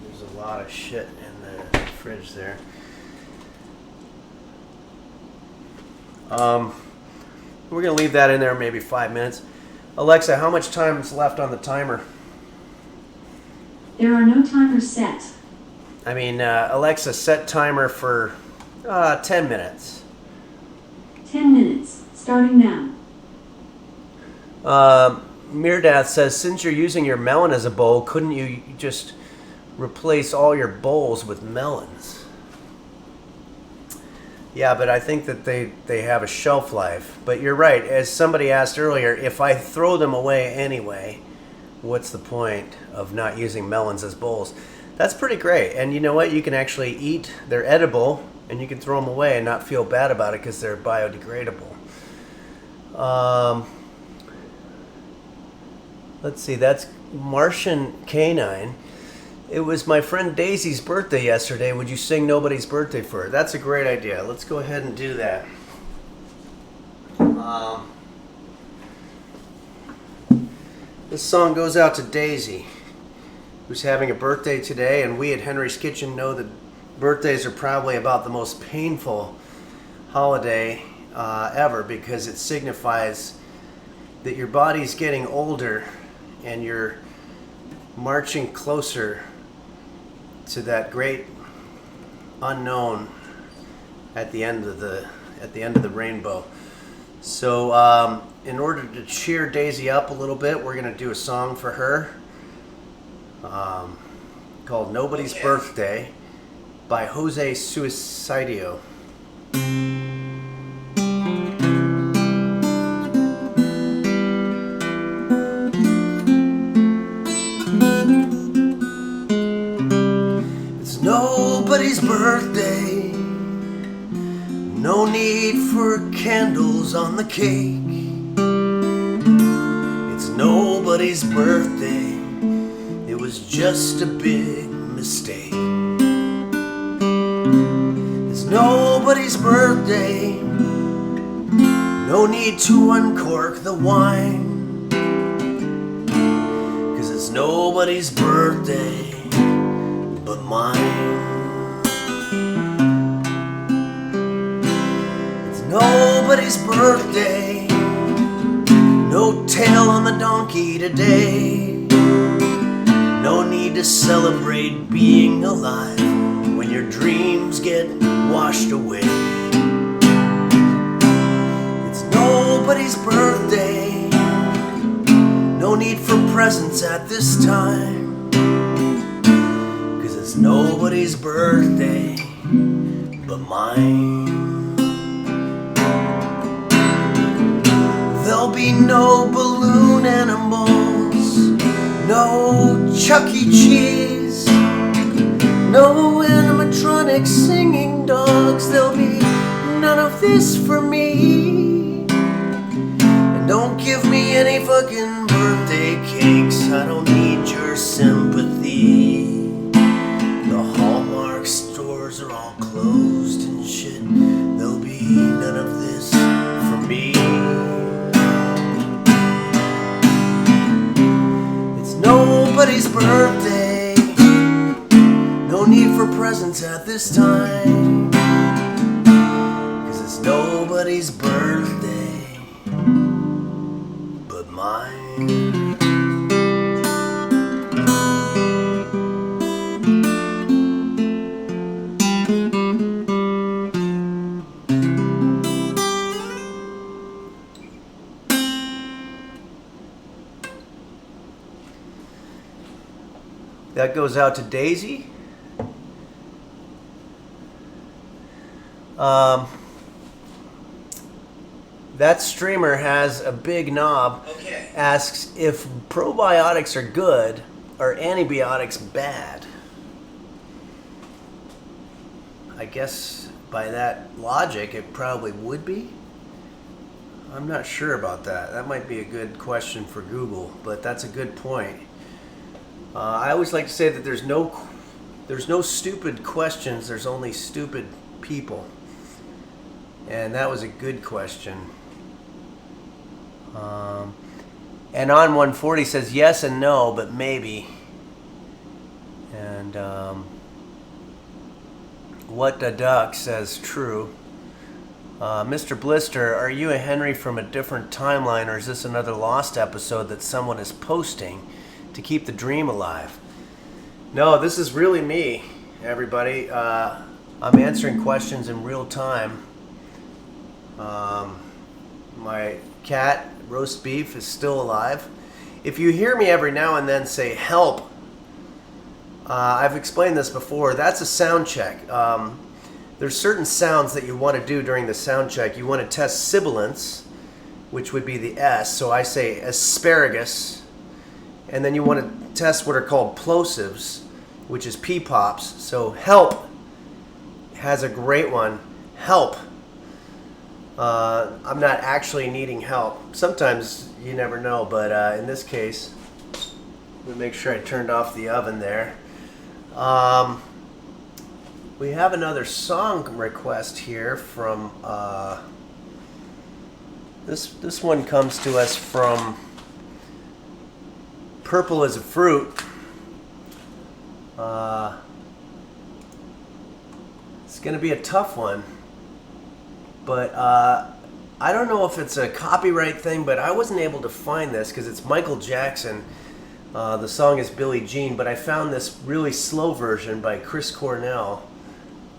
There's a lot of shit in the fridge there. We're going to leave that in there maybe 5 minutes. Alexa, how much time is left on the timer? There are no timers set. I mean, Alexa, set timer for 10 minutes. 10 minutes, starting now. Mirdath says, since you're using your melon as a bowl, couldn't you just replace all your bowls with melons? Yeah, but I think that they have a shelf life. But you're right. As somebody asked earlier, if I throw them away anyway, what's the point of not using melons as bowls? That's pretty great. And you know what? You can actually eat. They're edible, and you can throw them away and not feel bad about it because they're biodegradable. Let's see. That's Martian Canine. It was my friend Daisy's birthday yesterday. Would you sing Nobody's Birthday for her? That's a great idea. Let's go ahead and do that. This song goes out to Daisy, who's having a birthday today, and we at Henry's Kitchen know that birthdays are probably about the most painful holiday ever, because it signifies that your body's getting older and you're marching closer to that great unknown at the end of the rainbow. So in order to cheer Daisy up a little bit, we're going to do a song for her called Nobody's Birthday by Jose Suicidio. It's nobody's birthday, no need for candles on the cake. It's nobody's birthday. It was just a big mistake. It's nobody's birthday. No need to uncork the wine, 'cause it's nobody's birthday but mine. It's nobody's birthday. No tail on the donkey today. No need to celebrate being alive when your dreams get washed away. It's nobody's birthday. No need for presents at this time, 'cause it's nobody's birthday but mine. There'll be no balloon animals, no Chuck E. Cheese, no animatronic singing dogs. There'll be none of this for me. And don't give me any fucking birthday cakes. I don't need your sympathy. The Hallmark stores are all closed and shit. There'll be none of this for me. Nobody's birthday. No need for presents at this time, 'cause it's nobody's birthday but mine. That goes out to Daisy. That streamer has a big knob. Okay. Asks if probiotics are good or antibiotics bad. I guess by that logic it probably would be. I'm not sure about that. That might be a good question for Google, but that's a good point. I always like to say that there's no stupid questions, there's only stupid people. And that was a good question. And on 140 says yes and no, but maybe. And What the Duck says true. Mr. Blister, are you a Henry from a different timeline, or is this another lost episode that someone is posting to keep the dream alive? No, this is really me, everybody. I'm answering questions in real time. My cat, roast beef, is still alive. If you hear me every now and then say help, I've explained this before, that's a sound check. There's certain sounds that you want to do during the sound check. You want to test sibilance, which would be the S. So I say asparagus. And then you want to test what are called plosives, which is P-pops. So help has a great one. Help. I'm not actually needing help. Sometimes you never know, but in this case, let me make sure I turned off the oven there. We have another song request here from this one comes to us from Purple as a Fruit. It's gonna be a tough one, but I don't know if it's a copyright thing, but I wasn't able to find this because it's Michael Jackson. The song is Billie Jean, but I found this really slow version by Chris Cornell,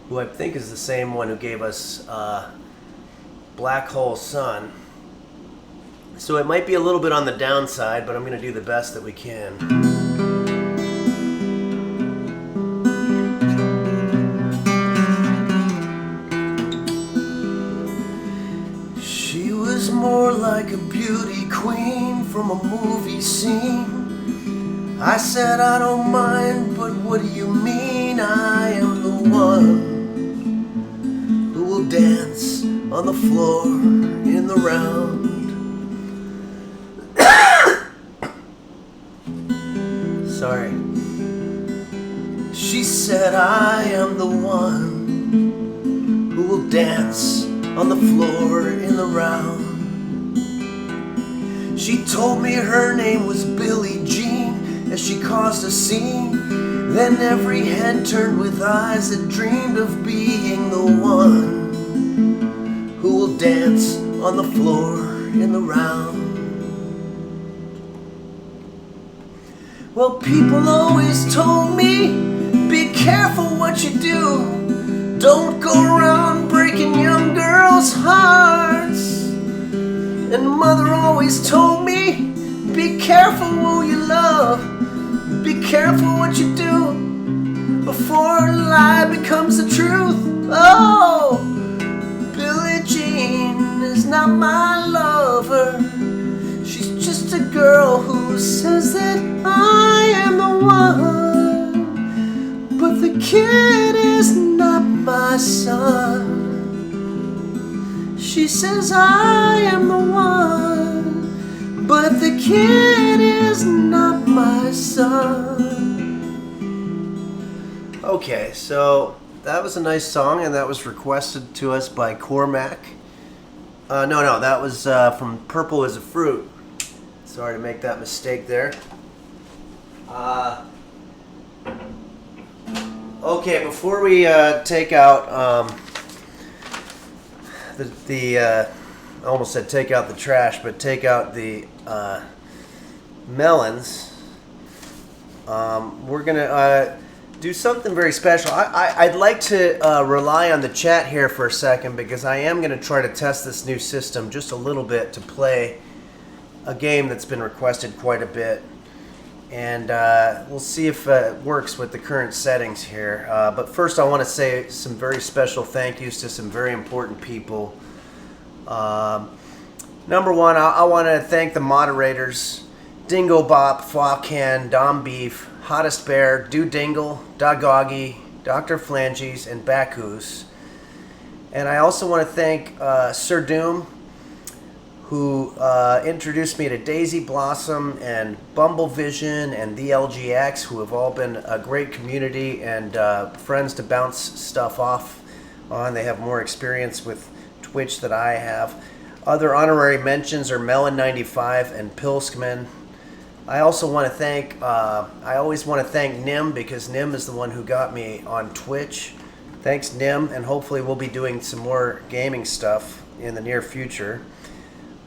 who I think is the same one who gave us Black Hole Sun. So it might be a little bit on the downside, but I'm going to do the best that we can. She was more like a beauty queen from a movie scene. I said I don't mind, but what do you mean? I am the one who will dance on the floor in the round. Sorry. She said, I am the one who will dance on the floor in the round. She told me her name was Billie Jean as she caused a scene. Then every head turned with eyes that dreamed of being the one who will dance on the floor in the round. Well, people always told me, be careful what you do. Don't go around breaking young girls' hearts. And mother always told me, be careful who you love. Be careful what you do before a lie becomes the truth. Oh, Billie Jean is not my lover. She's just a girl who says that I am the one, but the kid is not my son. She says I am the one, but the kid is not my son. Okay, so that was a nice song, and that was requested to us by Cormac. No, that was from Purple as a Fruit. Sorry to make that mistake there. Okay, before we take out I almost said take out the trash, but take out the melons, we're gonna do something very special. I'd like to rely on the chat here for a second, because I am going to try to test this new system just a little bit to play a game that's been requested quite a bit, and we'll see if it works with the current settings here. But first I want to say some very special thank yous to some very important people. Number one, I want to thank the moderators: Dingo Bop, Flopcan, Dom Beef, Hottest Bear, Do Dingle, Dogoggy, Dr. Flanges, and Bacchus. And I also want to thank Sir Doom, who introduced me to Daisy Blossom and Bumble Vision and the LGX, who have all been a great community and friends to bounce stuff off on. They have more experience with Twitch than I have. Other honorary mentions are Melon95 and Pilskman. I also want to thank, I always want to thank Nim, because Nim is the one who got me on Twitch. Thanks, Nim, and hopefully we'll be doing some more gaming stuff in the near future.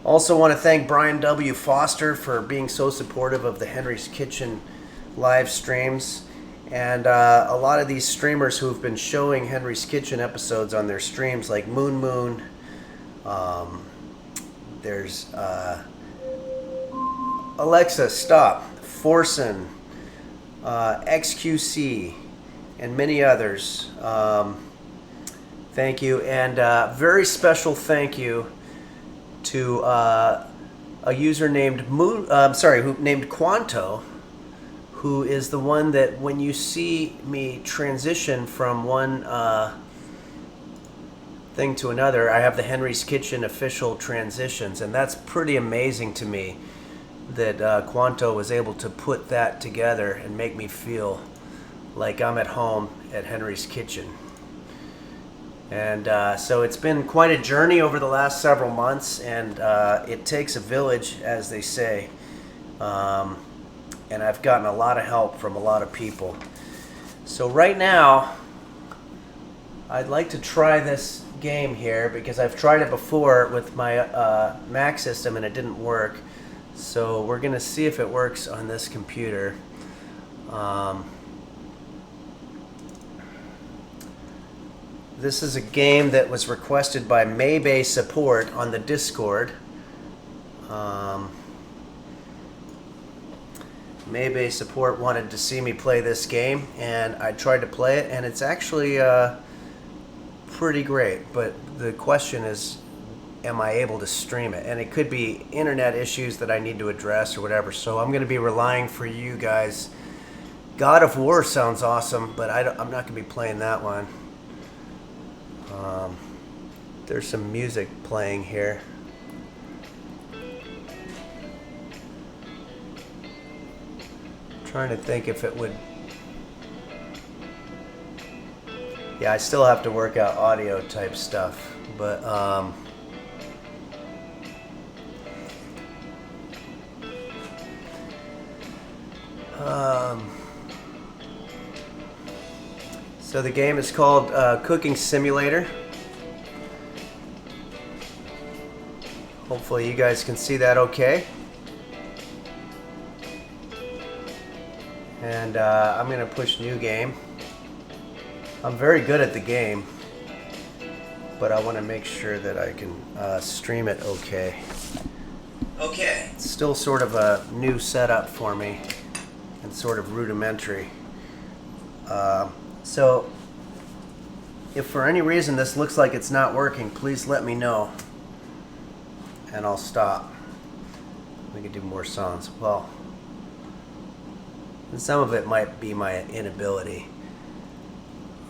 Also want to thank Brian W. Foster for being so supportive of the Henry's Kitchen live streams, and a lot of these streamers who've been showing Henry's Kitchen episodes on their streams, like Moon Moon, there's Alexa, Stop, Forsen, XQC, and many others. Thank you, and very special thank you to a user named named Quanto, who is the one that when you see me transition from one thing to another, I have the Henry's Kitchen official transitions, and that's pretty amazing to me that Quanto was able to put that together and make me feel like I'm at home at Henry's Kitchen. And so it's been quite a journey over the last several months, and it takes a village, as they say. And I've gotten a lot of help from a lot of people. So right now, I'd like to try this game here, because I've tried it before with my Mac system and it didn't work. So we're going to see if it works on this computer. This is a game that was requested by Maybay Support on the Discord. Maybay Support wanted to see me play this game, and I tried to play it, and it's actually pretty great. But the question is, am I able to stream it? And it could be internet issues that I need to address or whatever. So I'm going to be relying for you guys. God of War sounds awesome, but I'm not going to be playing that one. There's some music playing here. Trying to think if it would. Yeah, I still have to work out audio type stuff, but so the game is called Cooking Simulator. Hopefully you guys can see that okay. And I'm going to push new game. I'm very good at the game, but I want to make sure that I can stream it okay. Okay. It's still sort of a new setup for me and sort of rudimentary. So if for any reason this looks like it's not working, please let me know and I'll stop. We can do more songs. Well, and some of it might be my inability.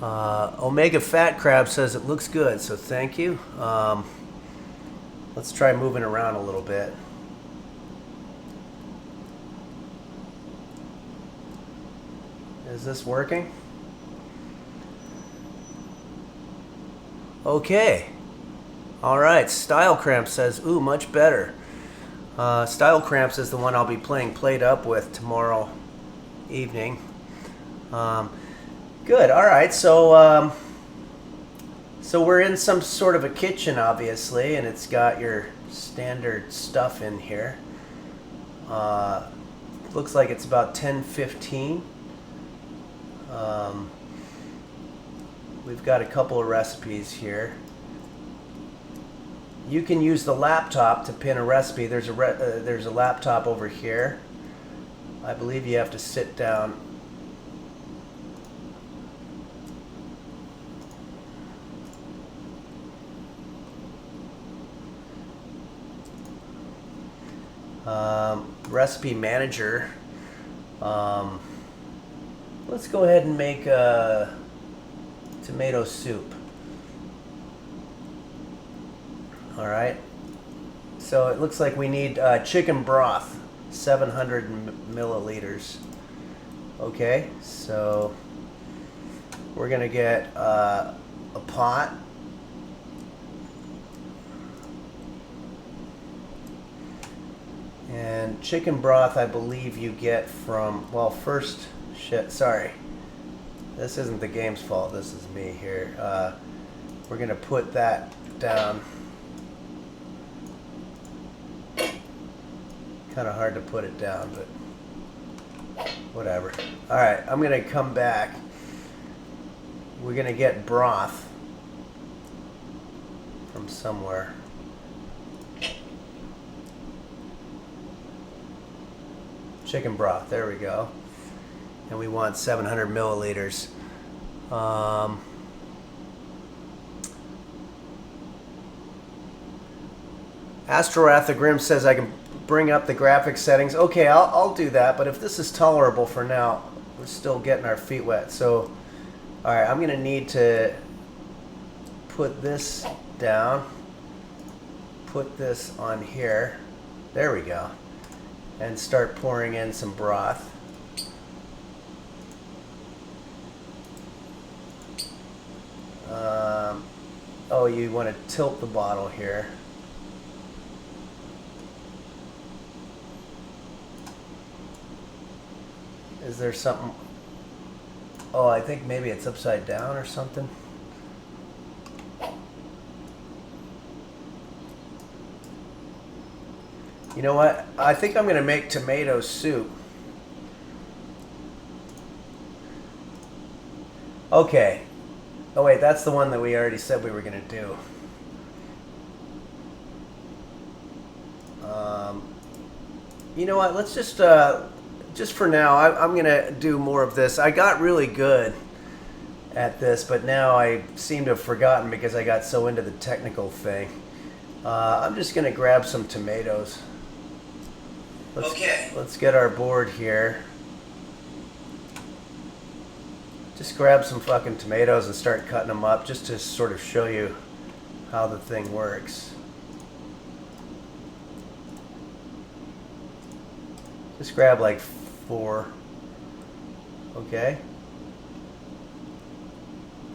Omega Fat Crab says it looks good, so thank you. Let's try moving around a little bit. Is this working? Okay. Alright, Style Cramps says, ooh, much better. Style Cramps is the one I'll be playing Played Up with tomorrow evening. Good. All right. So we're in some sort of a kitchen, obviously, and it's got your standard stuff in here. Looks like it's about 10:15. We've got a couple of recipes here. You can use the laptop to pin a recipe. There's a laptop over here. I believe you have to sit down. Recipe manager. Let's go ahead and make a tomato soup. All right. So it looks like we need chicken broth, 700 milliliters. Okay, so we're gonna get a pot. And chicken broth, I believe you get from, well, first, sorry. This isn't the game's fault, this is me here. We're gonna put that down. Kind of hard to put it down, but whatever. All right, I'm gonna come back. We're gonna get broth from somewhere. Chicken broth, there we go. And we want 700 milliliters. Astrorath the Grim says I can bring up the graphic settings. Okay, I'll do that, but if this is tolerable for now, we're still getting our feet wet. So, all right, I'm gonna need to put this down, put this on here. There we go. And start pouring in some broth. Oh, you want to tilt the bottle here. Is there something? Oh, I think maybe it's upside down or something. You know what? I think I'm going to make tomato soup. Okay. Oh wait, that's the one that we already said we were going to do. You know what? Let's just for now, I'm going to do more of this. I got really good at this, but now I seem to have forgotten because I got so into the technical thing. I'm just going to grab some tomatoes. Let's get our board here. Just grab some fucking tomatoes and start cutting them up just to sort of show you how the thing works. Just grab like 4. Okay.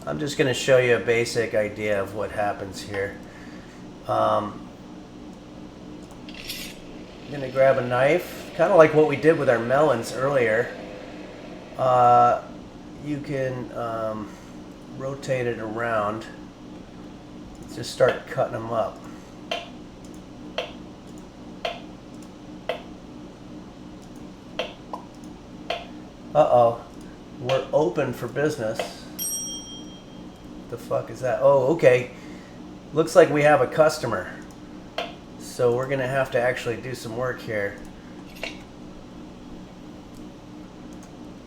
I'm just going to show you a basic idea of what happens here. I'm going to grab a knife, kind of like what we did with our melons earlier. You can rotate it around. Just start cutting them up. Uh-oh, we're open for business. The fuck is that? Oh, okay. Looks like we have a customer. So we're gonna have to actually do some work here.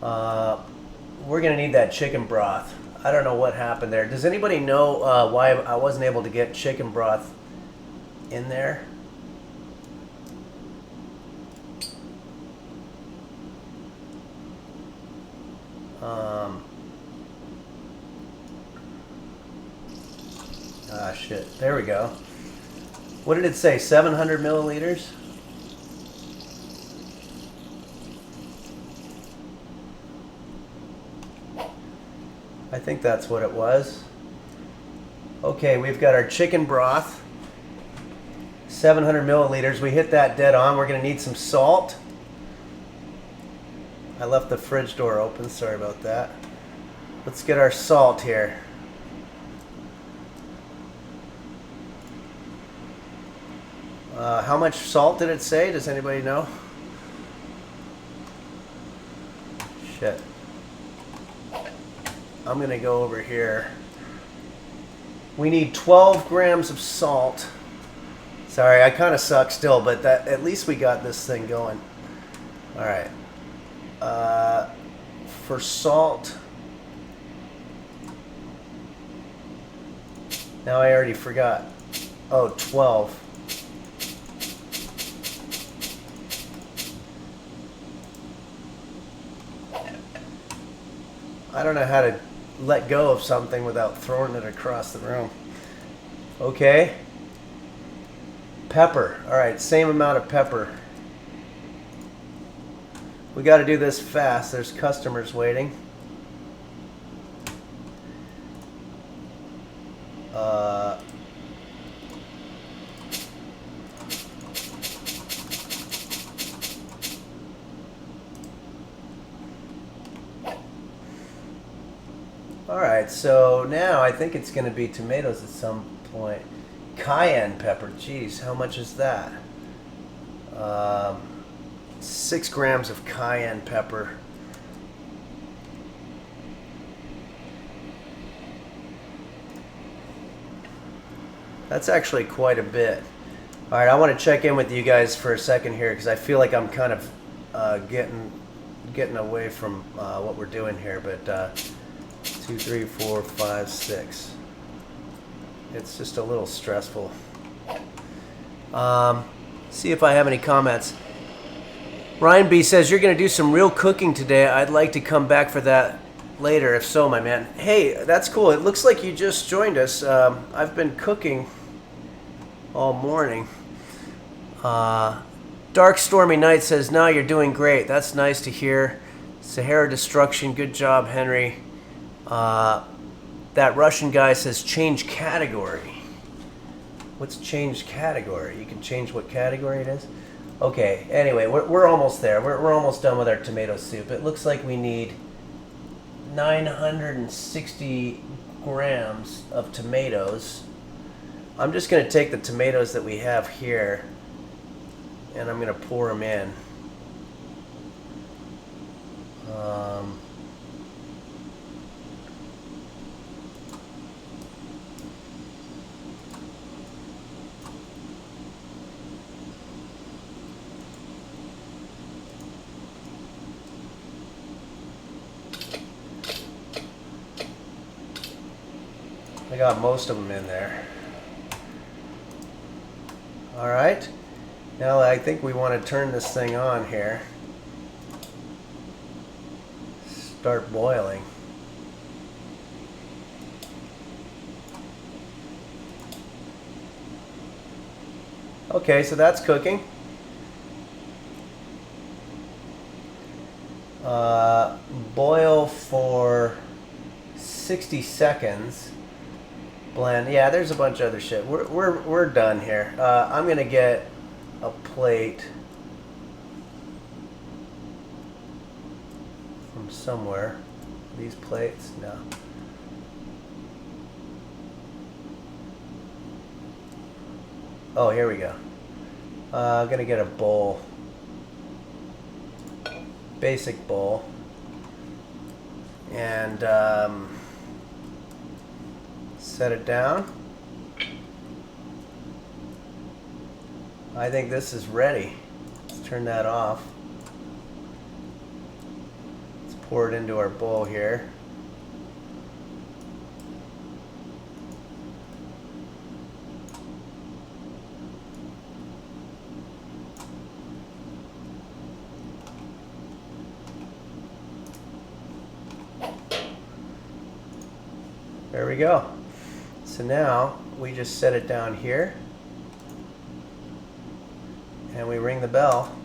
We're gonna need that chicken broth. I don't know what happened there. Does anybody know why I wasn't able to get chicken broth in there? Shit. There we go. What did it say? 700 milliliters? I think that's what it was. Okay, we've got our chicken broth. 700 milliliters. We hit that dead on. We're going to need some salt. I left the fridge door open. Sorry about that. Let's get our salt here. How much salt did it say? Does anybody know? Shit. I'm going to go over here. We need 12 grams of salt. Sorry, I kind of suck still, but that at least we got this thing going. All right. For salt. Now I already forgot. Oh, 12. I don't know how to let go of something without throwing it across the room. Okay. Pepper. All right, same amount of pepper. We got to do this fast. There's customers waiting. Alright, so now I think it's going to be tomatoes at some point. Cayenne pepper, geez, how much is that? 6 grams of cayenne pepper. That's actually quite a bit. Alright, I want to check in with you guys for a second here because I feel like I'm kind of getting away from what we're doing here, but 2, 3, 4, 5, 6. It's just a little stressful. See if I have any comments. Ryan B says, you're going to do some real cooking today. I'd like to come back for that later, if so, my man. Hey, that's cool. It looks like you just joined us. I've been cooking all morning. Dark Stormy Night says, no, you're doing great. That's nice to hear. Sahara Destruction, good job, Henry. That Russian guy says change category. What's change category? You can change what category it is? Okay, anyway, we're almost there. We're almost done with our tomato soup. It looks like we need 960 grams of tomatoes. I'm just going to take the tomatoes that we have here and I'm going to pour them in. I got most of them in there. All right. Now I think we want to turn this thing on here. Start boiling. Okay, so that's cooking. Boil for 60 seconds. Blend. Yeah, there's a bunch of other shit. We're done here. I'm gonna get a plate from somewhere. These plates? No. Oh, here we go. I'm gonna get a bowl. Basic bowl. And set it down. I think this is ready. Let's turn that off. Let's pour it into our bowl here. There we go. So now we just set it down here and we ring the bell.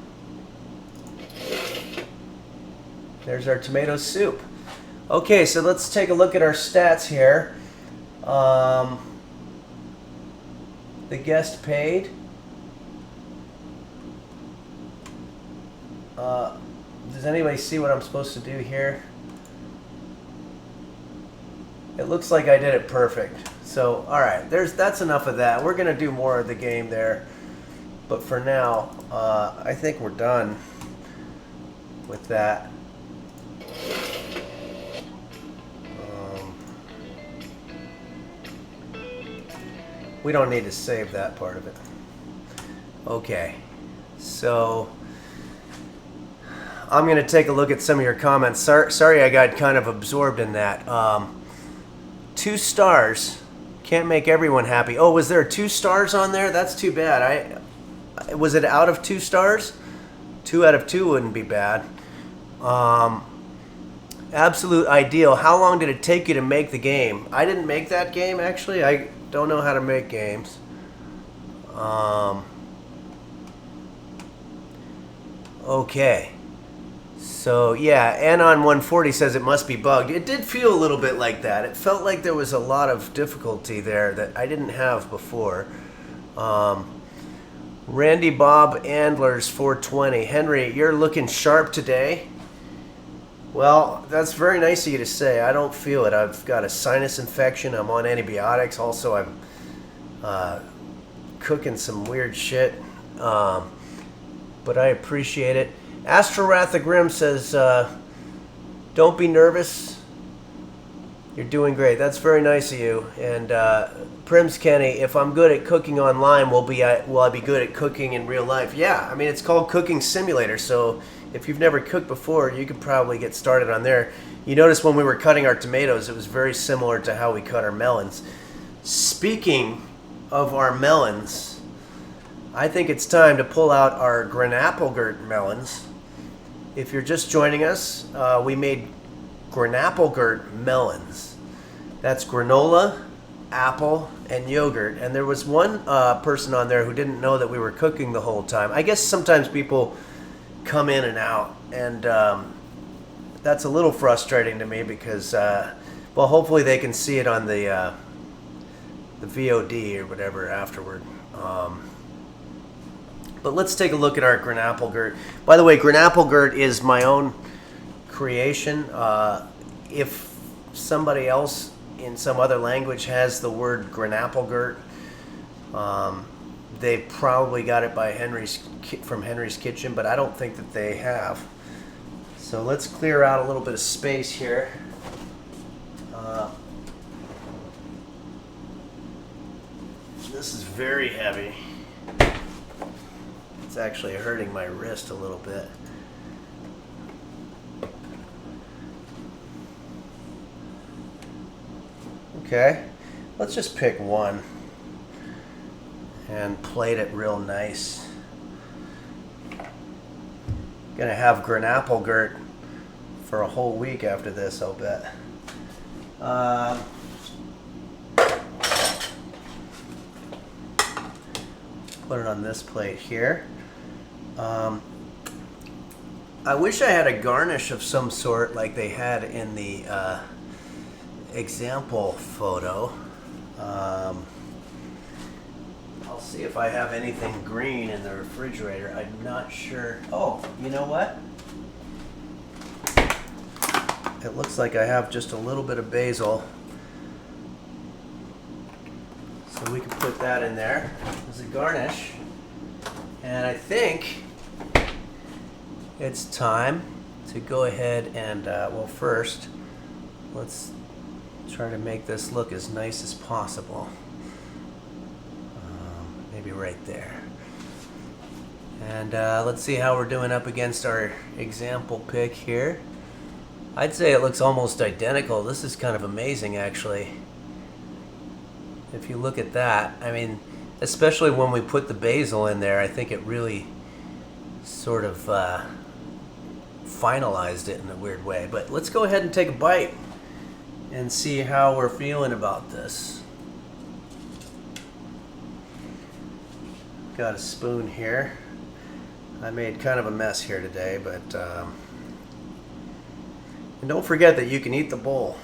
There's our tomato soup. Okay, so let's take a look at our stats here. The guest paid. Does anybody see what I'm supposed to do here? It looks like I did it perfect. So, all right, that's enough of that. We're gonna do more of the game there, but for now, I think we're done with that. We don't need to save that part of it. Okay, so I'm gonna take a look at some of your comments. Sorry I got kind of absorbed in that. 2 stars. Can't make everyone happy. Oh, was there 2 stars on there? That's too bad. Was it out of 2 stars? 2 out of 2 wouldn't be bad. Absolute ideal. How long did it take you to make the game? I didn't make that game, actually. I don't know how to make games. Okay. So yeah, Anon 140 says it must be bugged. It did feel a little bit like that. It felt like there was a lot of difficulty there that I didn't have before. Randy Bob Andlers 420. Henry, you're looking sharp today. Well, that's very nice of you to say. I don't feel it. I've got a sinus infection. I'm on antibiotics. Also, I'm cooking some weird shit. But I appreciate it. Astral Wrath of Grim says, don't be nervous. You're doing great. That's very nice of you. And Prims Kenny, if I'm good at cooking online, will I be good at cooking in real life? Yeah, I mean, it's called Cooking Simulator, so if you've never cooked before, you could probably get started on there. You notice when we were cutting our tomatoes, it was very similar to how we cut our melons. Speaking of our melons, I think it's time to pull out our Granapplegurt melons. If you're just joining us, we made Granapplegurt melons. That's granola, apple, and yogurt. And there was one person on there who didn't know that we were cooking the whole time. I guess sometimes people come in and out, and that's a little frustrating to me because, well, hopefully they can see it on the VOD or whatever afterward. But let's take a look at our Granapplegurt. By the way, Granapplegurt is my own creation. If somebody else in some other language has the word Granapplegurt, they probably got it by from Henry's Kitchen, but I don't think that they have. So let's clear out a little bit of space here. This is very heavy. It's actually hurting my wrist a little bit. Okay, let's just pick one and plate it real nice. Gonna have Granapplegurt for a whole week after this, I'll bet. Put it on this plate here. I wish I had a garnish of some sort like they had in the example photo. I'll see if I have anything green in the refrigerator. I'm not sure. Oh, you know what? It looks like I have just a little bit of basil. So we can put that in there as a garnish. And I think it's time to go ahead and, well, first, let's try to make this look as nice as possible. Maybe right there. And let's see how we're doing up against our example pick here. I'd say it looks almost identical. This is kind of amazing, actually. If you look at that, I mean, especially when we put the basil in there, I think it really sort of finalized it in a weird way. But let's go ahead and take a bite and see how we're feeling about this. Got a spoon here. I made kind of a mess here today, but and don't forget that you can eat the bowl.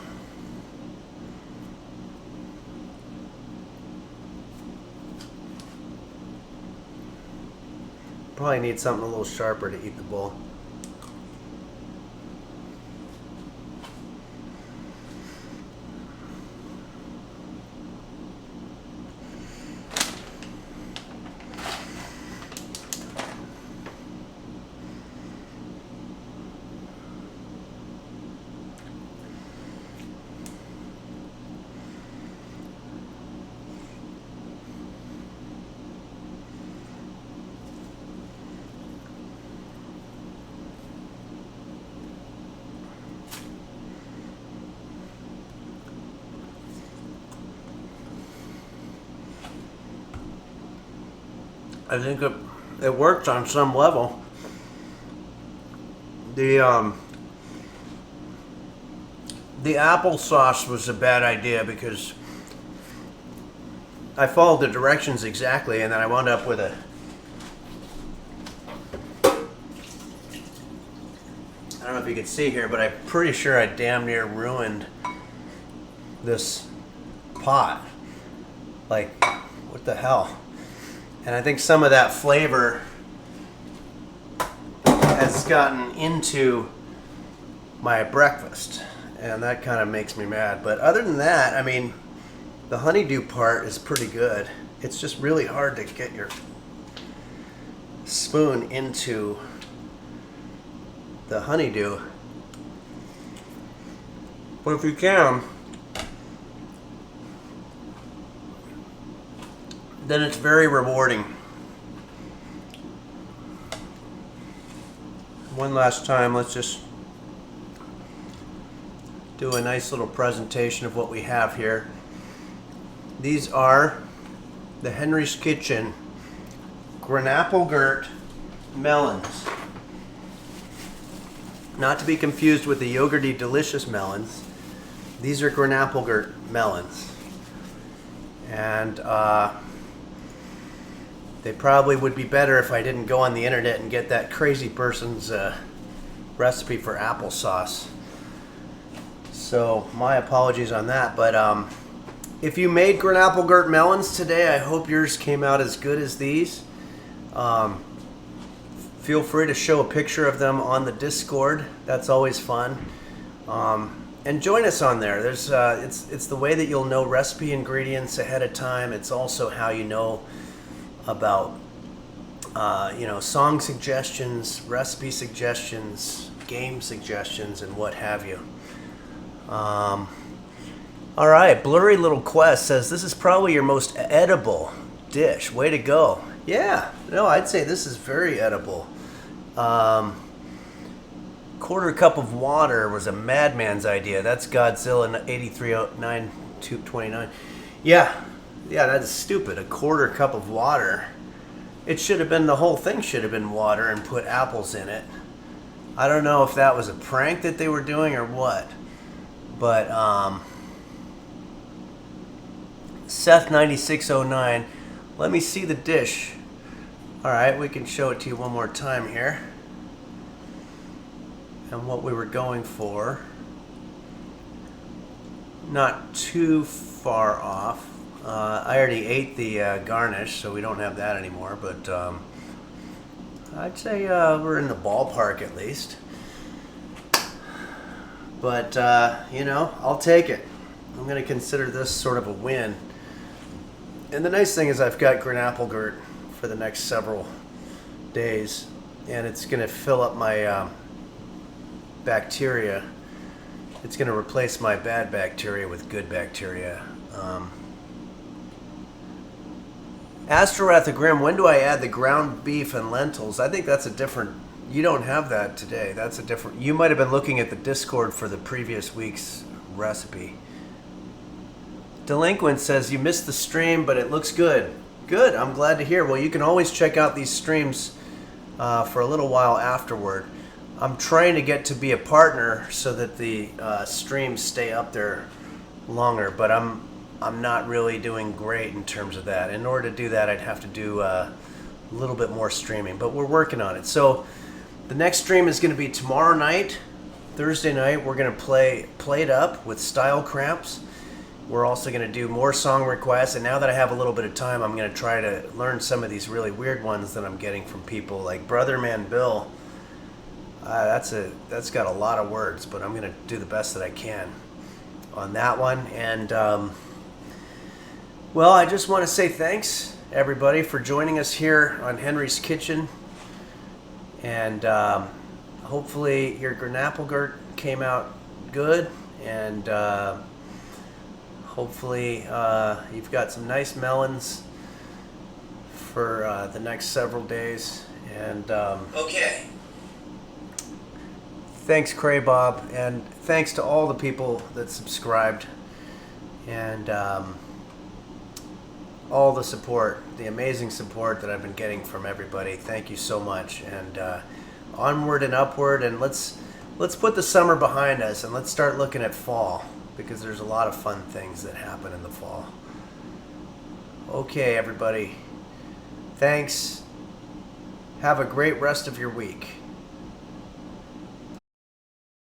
Probably need something a little sharper to eat the bowl. I think it works on some level. The applesauce was a bad idea because I followed the directions exactly, and then I wound up with a I don't know if you can see here, but I'm pretty sure I damn near ruined this pot. Like, what the hell? And I think some of that flavor has gotten into my breakfast, and that kind of makes me mad. But other than that, I mean, the honeydew part is pretty good. It's just really hard to get your spoon into the honeydew. But if you can, then it's very rewarding. One last time, let's just do a nice little presentation of what we have here. These are the Henry's Kitchen Granapplegurt melons. Not to be confused with the yogurty delicious melons. These are Granapplegurt melons. And they probably would be better if I didn't go on the internet and get that crazy person's recipe for applesauce. So my apologies on that. But if you made Granapplegurt melons today, I hope yours came out as good as these. Feel free to show a picture of them on the Discord. That's always fun. And join us on there. There's it's the way that you'll know recipe ingredients ahead of time. It's also how you know about song suggestions, recipe suggestions, game suggestions, and what have you. All right, Blurry Little Quest says this is probably your most edible dish. Way to go. Yeah, no, I'd say this is very edible. Quarter cup of water was a madman's idea. That's Godzilla 8309-229. Yeah, that's stupid. A quarter cup of water. It should have been, the whole thing should have been water and put apples in it. I don't know if that was a prank that they were doing or what. But, Seth9609, let me see the dish. Alright, we can show it to you one more time here. and what we were going for. Not too far off. I already ate the garnish, so we don't have that anymore, but I'd say we're in the ballpark at least. But, I'll take it. I'm going to consider this sort of a win. And the nice thing is I've got Granapplegurt for the next several days, and it's going to fill up my bacteria. It's going to replace my bad bacteria with good bacteria. Astrorath the Grim, when do I add the ground beef and lentils? I think that's a different... You don't have that today. That's a different... You might have been looking at the Discord for the previous week's recipe. Delinquent says, you missed the stream, but it looks good. Good, I'm glad to hear. Well, you can always check out these streams for a little while afterward. I'm trying to get to be a partner so that the streams stay up there longer, but I'm not really doing great in terms of that. In order to do that, I'd have to do a little bit more streaming, but we're working on it. So the next stream is going to be tomorrow night, Thursday night. We're going to play Played Up with Style Cramps. We're also going to do more song requests, and now that I have a little bit of time, I'm going to try to learn some of these really weird ones that I'm getting from people like Brother Man Bill. That's got a lot of words, but I'm going to do the best that I can on that one. And well, I just want to say thanks, everybody, for joining us here on Henry's Kitchen. And hopefully your Granapplegurt came out good, and hopefully you've got some nice melons for the next several days. And okay. Thanks, Cray Bob, and thanks to all the people that subscribed, and all the support, the amazing support that I've been getting from everybody. Thank you so much, and onward and upward, and let's put the summer behind us, and let's start looking at fall, because there's a lot of fun things that happen in the fall. Okay, everybody. Thanks. Have a great rest of your week.